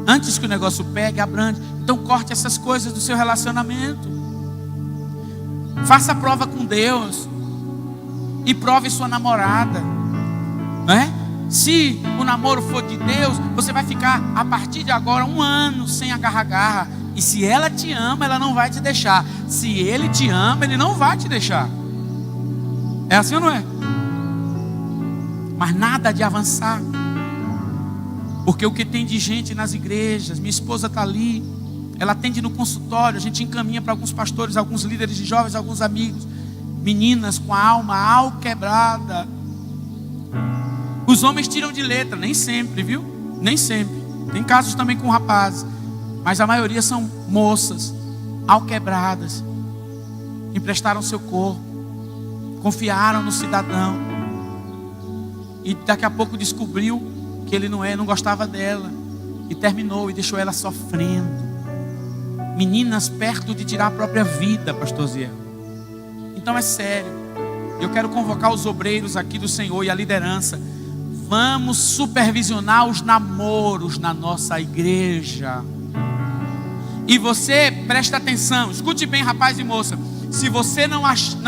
Antes que o negócio pegue, abrande. Então, corte essas coisas do seu relacionamento. Faça prova com Deus e prove sua namorada, não é? Se o namoro for de Deus, você vai ficar a partir de agora 1 ano sem agarra-garra. E se ela te ama, ela não vai te deixar. Se ele te ama, ele não vai te deixar. É assim ou não é? Mas nada de avançar. Porque o que tem de gente nas igrejas, minha esposa está ali, ela atende no consultório, a gente encaminha para alguns pastores, alguns líderes de jovens, alguns amigos, meninas com a alma quebrada. Os homens tiram de letra, nem sempre, viu? Nem sempre. Tem casos também com rapazes, mas a maioria são moças, alquebradas, emprestaram seu corpo, confiaram no cidadão, e daqui a pouco descobriu que ele não gostava dela, e terminou e deixou ela sofrendo. Meninas perto de tirar a própria vida, pastor Zé. Então é sério. Eu quero convocar os obreiros aqui do Senhor e a liderança. Vamos supervisionar os namoros na nossa igreja. E você, presta atenção, escute bem, rapaz e moça. Se você não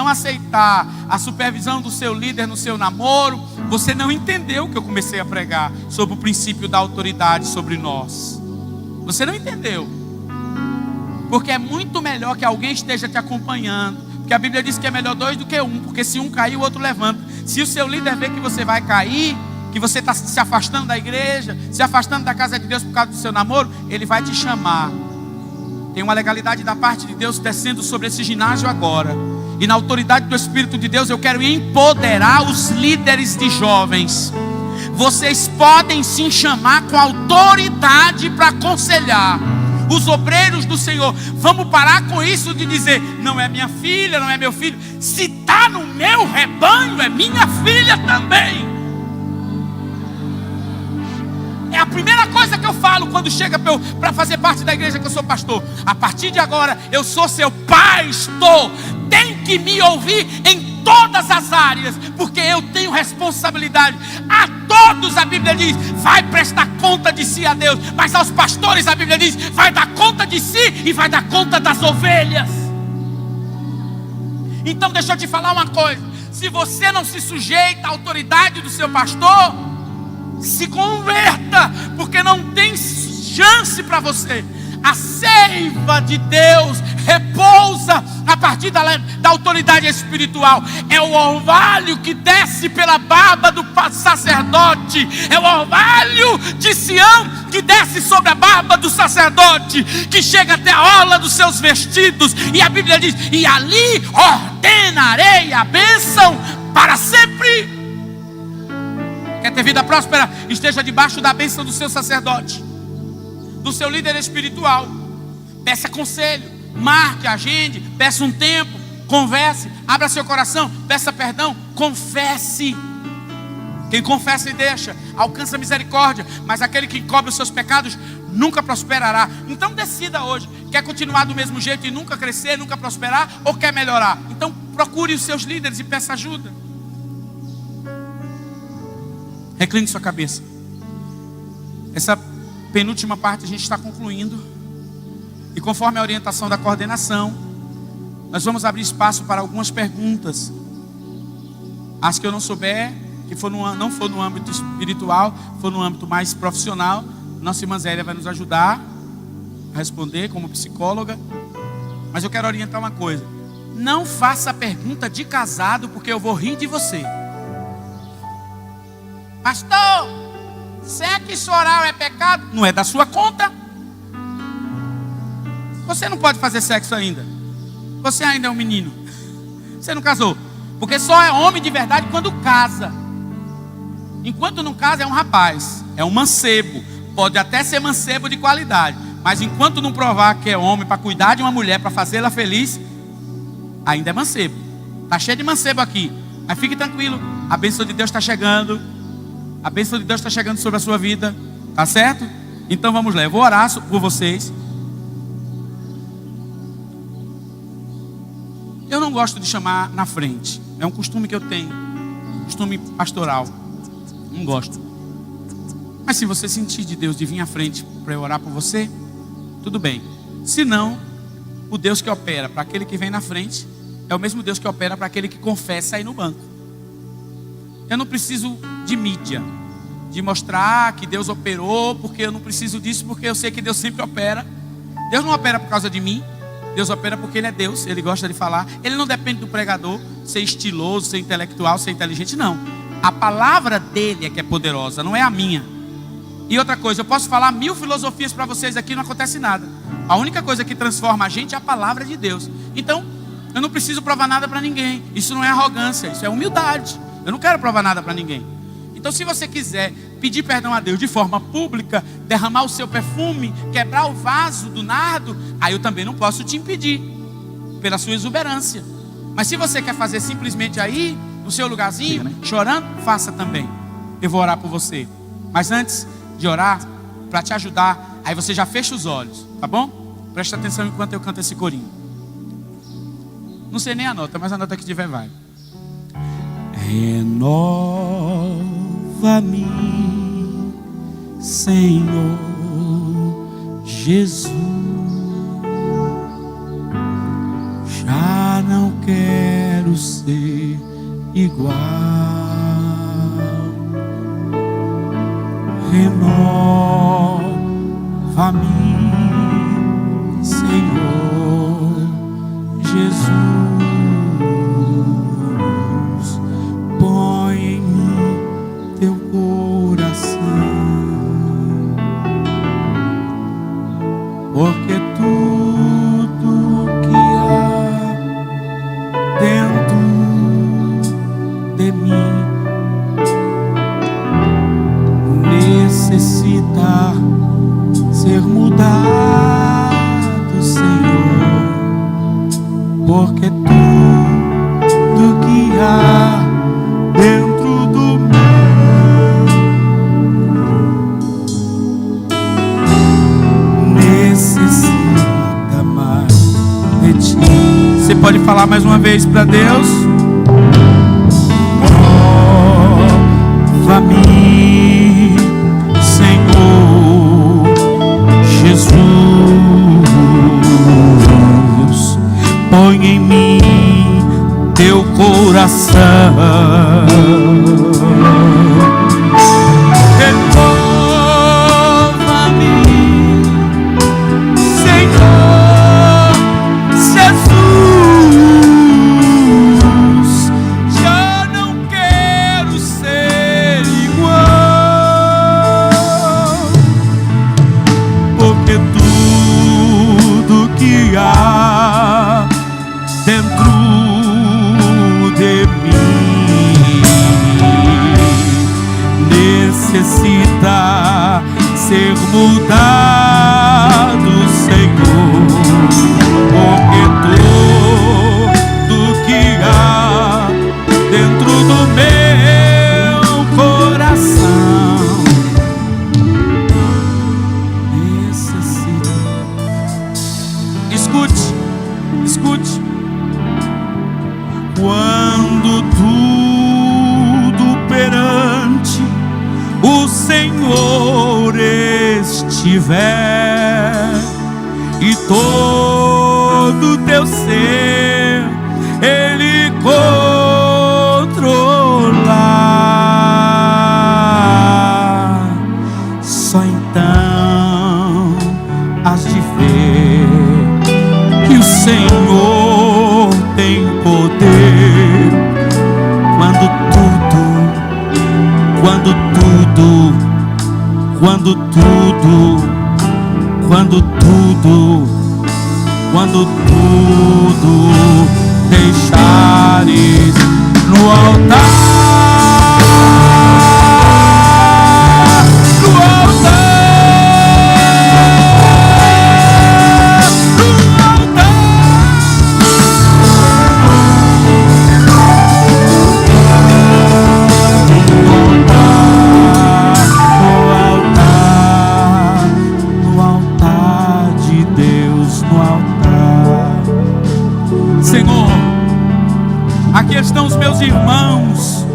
aceitar a supervisão do seu líder no seu namoro, você não entendeu o que eu comecei a pregar sobre o princípio da autoridade sobre nós. Você não entendeu. Porque é muito melhor que alguém esteja te acompanhando. Porque a Bíblia diz que é melhor 2 do que 1. Porque se um cair, o outro levanta. Se o seu líder vê que você vai cair, que você está se afastando da igreja, se afastando da casa de Deus por causa do seu namoro, ele vai te chamar. Tem uma legalidade da parte de Deus descendo sobre esse ginásio agora. E na autoridade do Espírito de Deus eu quero empoderar os líderes de jovens. Vocês podem sim chamar com autoridade para aconselhar os obreiros do Senhor. Vamos parar com isso de dizer, não é minha filha, não é meu filho. Se está no meu rebanho, é minha filha também. É a primeira coisa que eu falo quando chega para fazer parte da igreja que eu sou pastor. A partir de agora, eu sou seu pastor. Tem que me ouvir em todas as áreas, porque eu tenho responsabilidade. A todos a Bíblia diz, vai prestar conta de si a Deus. Mas aos pastores a Bíblia diz, vai dar conta de si e vai dar conta das ovelhas. Então deixa eu te falar uma coisa. Se você não se sujeita à autoridade do seu pastor, se converta, porque não tem chance para você. A seiva de Deus repousa a partir da autoridade espiritual. É o orvalho que desce pela barba do sacerdote. É o orvalho de Sião que desce sobre a barba do sacerdote, que chega até a orla dos seus vestidos. E a Bíblia diz, e ali ordenarei a bênção para sempre. Quer ter vida próspera? Esteja debaixo da bênção do seu sacerdote, do seu líder espiritual. Peça conselho, marque, agende, peça um tempo, converse, abra seu coração, peça perdão, confesse. Quem confessa e deixa, alcança misericórdia. Mas aquele que encobre os seus pecados nunca prosperará. Então decida hoje, quer continuar do mesmo jeito e nunca crescer, nunca prosperar, ou quer melhorar? Então procure os seus líderes e peça ajuda. Recline sua cabeça. Essa penúltima parte a gente está concluindo. E conforme a orientação da coordenação, nós vamos abrir espaço para algumas perguntas. As que eu não souber, que não for no âmbito espiritual, for no âmbito mais profissional, nossa irmã Zélia vai nos ajudar a responder como psicóloga. Mas eu quero orientar uma coisa. Não faça pergunta de casado, porque eu vou rir de você. Pastor, sexo oral é pecado, não é da sua conta. Você não pode fazer sexo ainda. Você ainda é um menino. Você não casou. Porque só é homem de verdade quando casa. Enquanto não casa é um rapaz, é um mancebo. Pode até ser mancebo de qualidade, mas enquanto não provar que é homem para cuidar de uma mulher, para fazê-la feliz, ainda é mancebo. Está cheio de mancebo aqui. Mas fique tranquilo, a bênção de Deus está chegando. A bênção de Deus está chegando sobre a sua vida. Tá certo? Então vamos lá, eu vou orar por vocês. Eu não gosto de chamar na frente. É um costume que eu tenho. Costume pastoral. Não gosto. Mas se você sentir de Deus de vir à frente para eu orar por você, tudo bem. Se não, o Deus que opera para aquele que vem na frente é o mesmo Deus que opera para aquele que confessa aí no banco. Eu não preciso de mídia, de mostrar que Deus operou, porque eu não preciso disso, porque eu sei que Deus sempre opera. Deus não opera por causa de mim. Deus opera porque Ele é Deus, Ele gosta de falar. Ele não depende do pregador ser estiloso, ser intelectual, ser inteligente, não. A palavra dele é que é poderosa, não é a minha. E outra coisa, eu posso falar 1000 filosofias para vocês aqui, não acontece nada. A única coisa que transforma a gente é a palavra de Deus. Então, eu não preciso provar nada para ninguém. Isso não é arrogância, isso é humildade. Eu não quero provar nada para ninguém. Então, se você quiser pedir perdão a Deus de forma pública, derramar o seu perfume, quebrar o vaso do nardo, aí eu também não posso te impedir, pela sua exuberância. Mas se você quer fazer simplesmente aí, no seu lugarzinho, chorando, faça também. Eu vou orar por você. Mas antes de orar, para te ajudar, aí você já fecha os olhos, tá bom? Presta atenção enquanto eu canto esse corinho. Não sei nem a nota, mas a nota que tiver vai. Renova-me, Senhor Jesus. Já não quero ser igual. Renova-me, Senhor Jesus. Põe em mim teu coração, porque tudo que há dentro de mim necessita ser mudado, Senhor, porque tudo que há dentro do meu necessita mais de ti. Você pode falar mais uma vez para Deus? Renova-me, Senhor Jesus. Põe em mim teu coração. Renova-me, Senhor Jesus. Já não quero ser igual, porque tudo que há dentro de mim necessita ser mudado, Senhor, porque tudo que há dentro do meu coração necessita. Escute, escute. Quando tudo perante o Senhor estiver e todo teu ser Ele controlar, só então has de ver que o Senhor tem poder. Quando tudo Quando tudo deixares no altar, aqui estão os meus irmãos,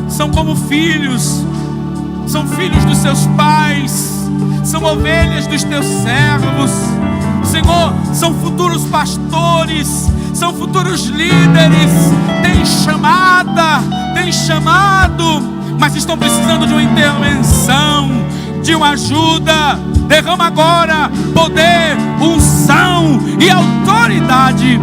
são como filhos, são filhos dos seus pais, são ovelhas dos teus servos, Senhor, são futuros pastores, são futuros líderes, têm chamado, mas estão precisando de uma intervenção, de uma ajuda. Derrama agora poder, unção e autoridade.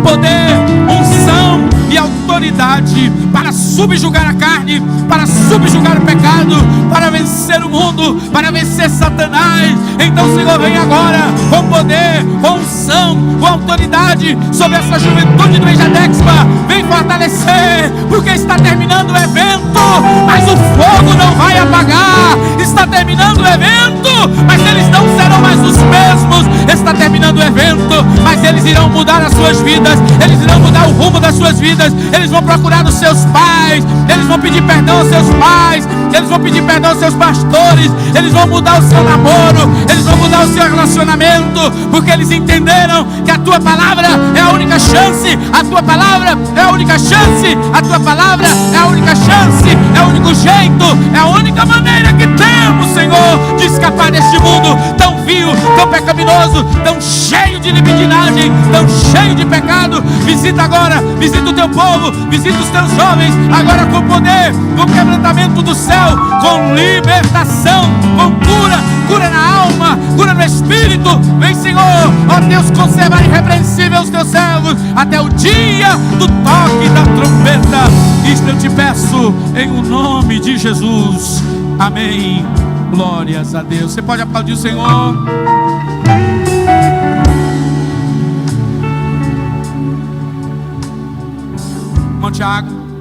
Poder, unção e autoridade para subjugar a carne, para subjugar o pecado, para vencer o mundo, para vencer Satanás. Então, Senhor, vem agora com poder, com unção, com autoridade sobre essa juventude do Ejadexpa. Vem fortalecer, porque está terminando o evento, mas o fogo não vai apagar. Está terminando o evento, mas eles não serão mais os mesmos. Está terminando o evento, mas eles irão mudar as suas vidas, eles irão mudar o rumo das suas vidas. Eles vão procurar os seus pais, eles vão pedir perdão aos seus pais, eles vão pedir perdão aos seus pastores, eles vão mudar o seu namoro, eles vão mudar o seu relacionamento, porque eles entenderam que a tua palavra é a única chance, a tua palavra é a única chance, a tua palavra é a única chance, é o único jeito, é a única maneira que temos, Senhor, de escapar deste mundo tão vil, tão pecaminoso, tão cheio de libidinagem, tão cheio de pecado. Visita agora, visita o teu povo, visita os teus jovens, agora com poder, com quebrantamento do céu, com libertação, com cura na alma, cura no espírito. Vem, Senhor, ó Deus, conservar irrepreensível os teus servos até o dia do toque da trombeta. Isto eu te peço em o nome de Jesus. Amém. Glórias a Deus. Você pode aplaudir o Senhor. Irmão Tiago.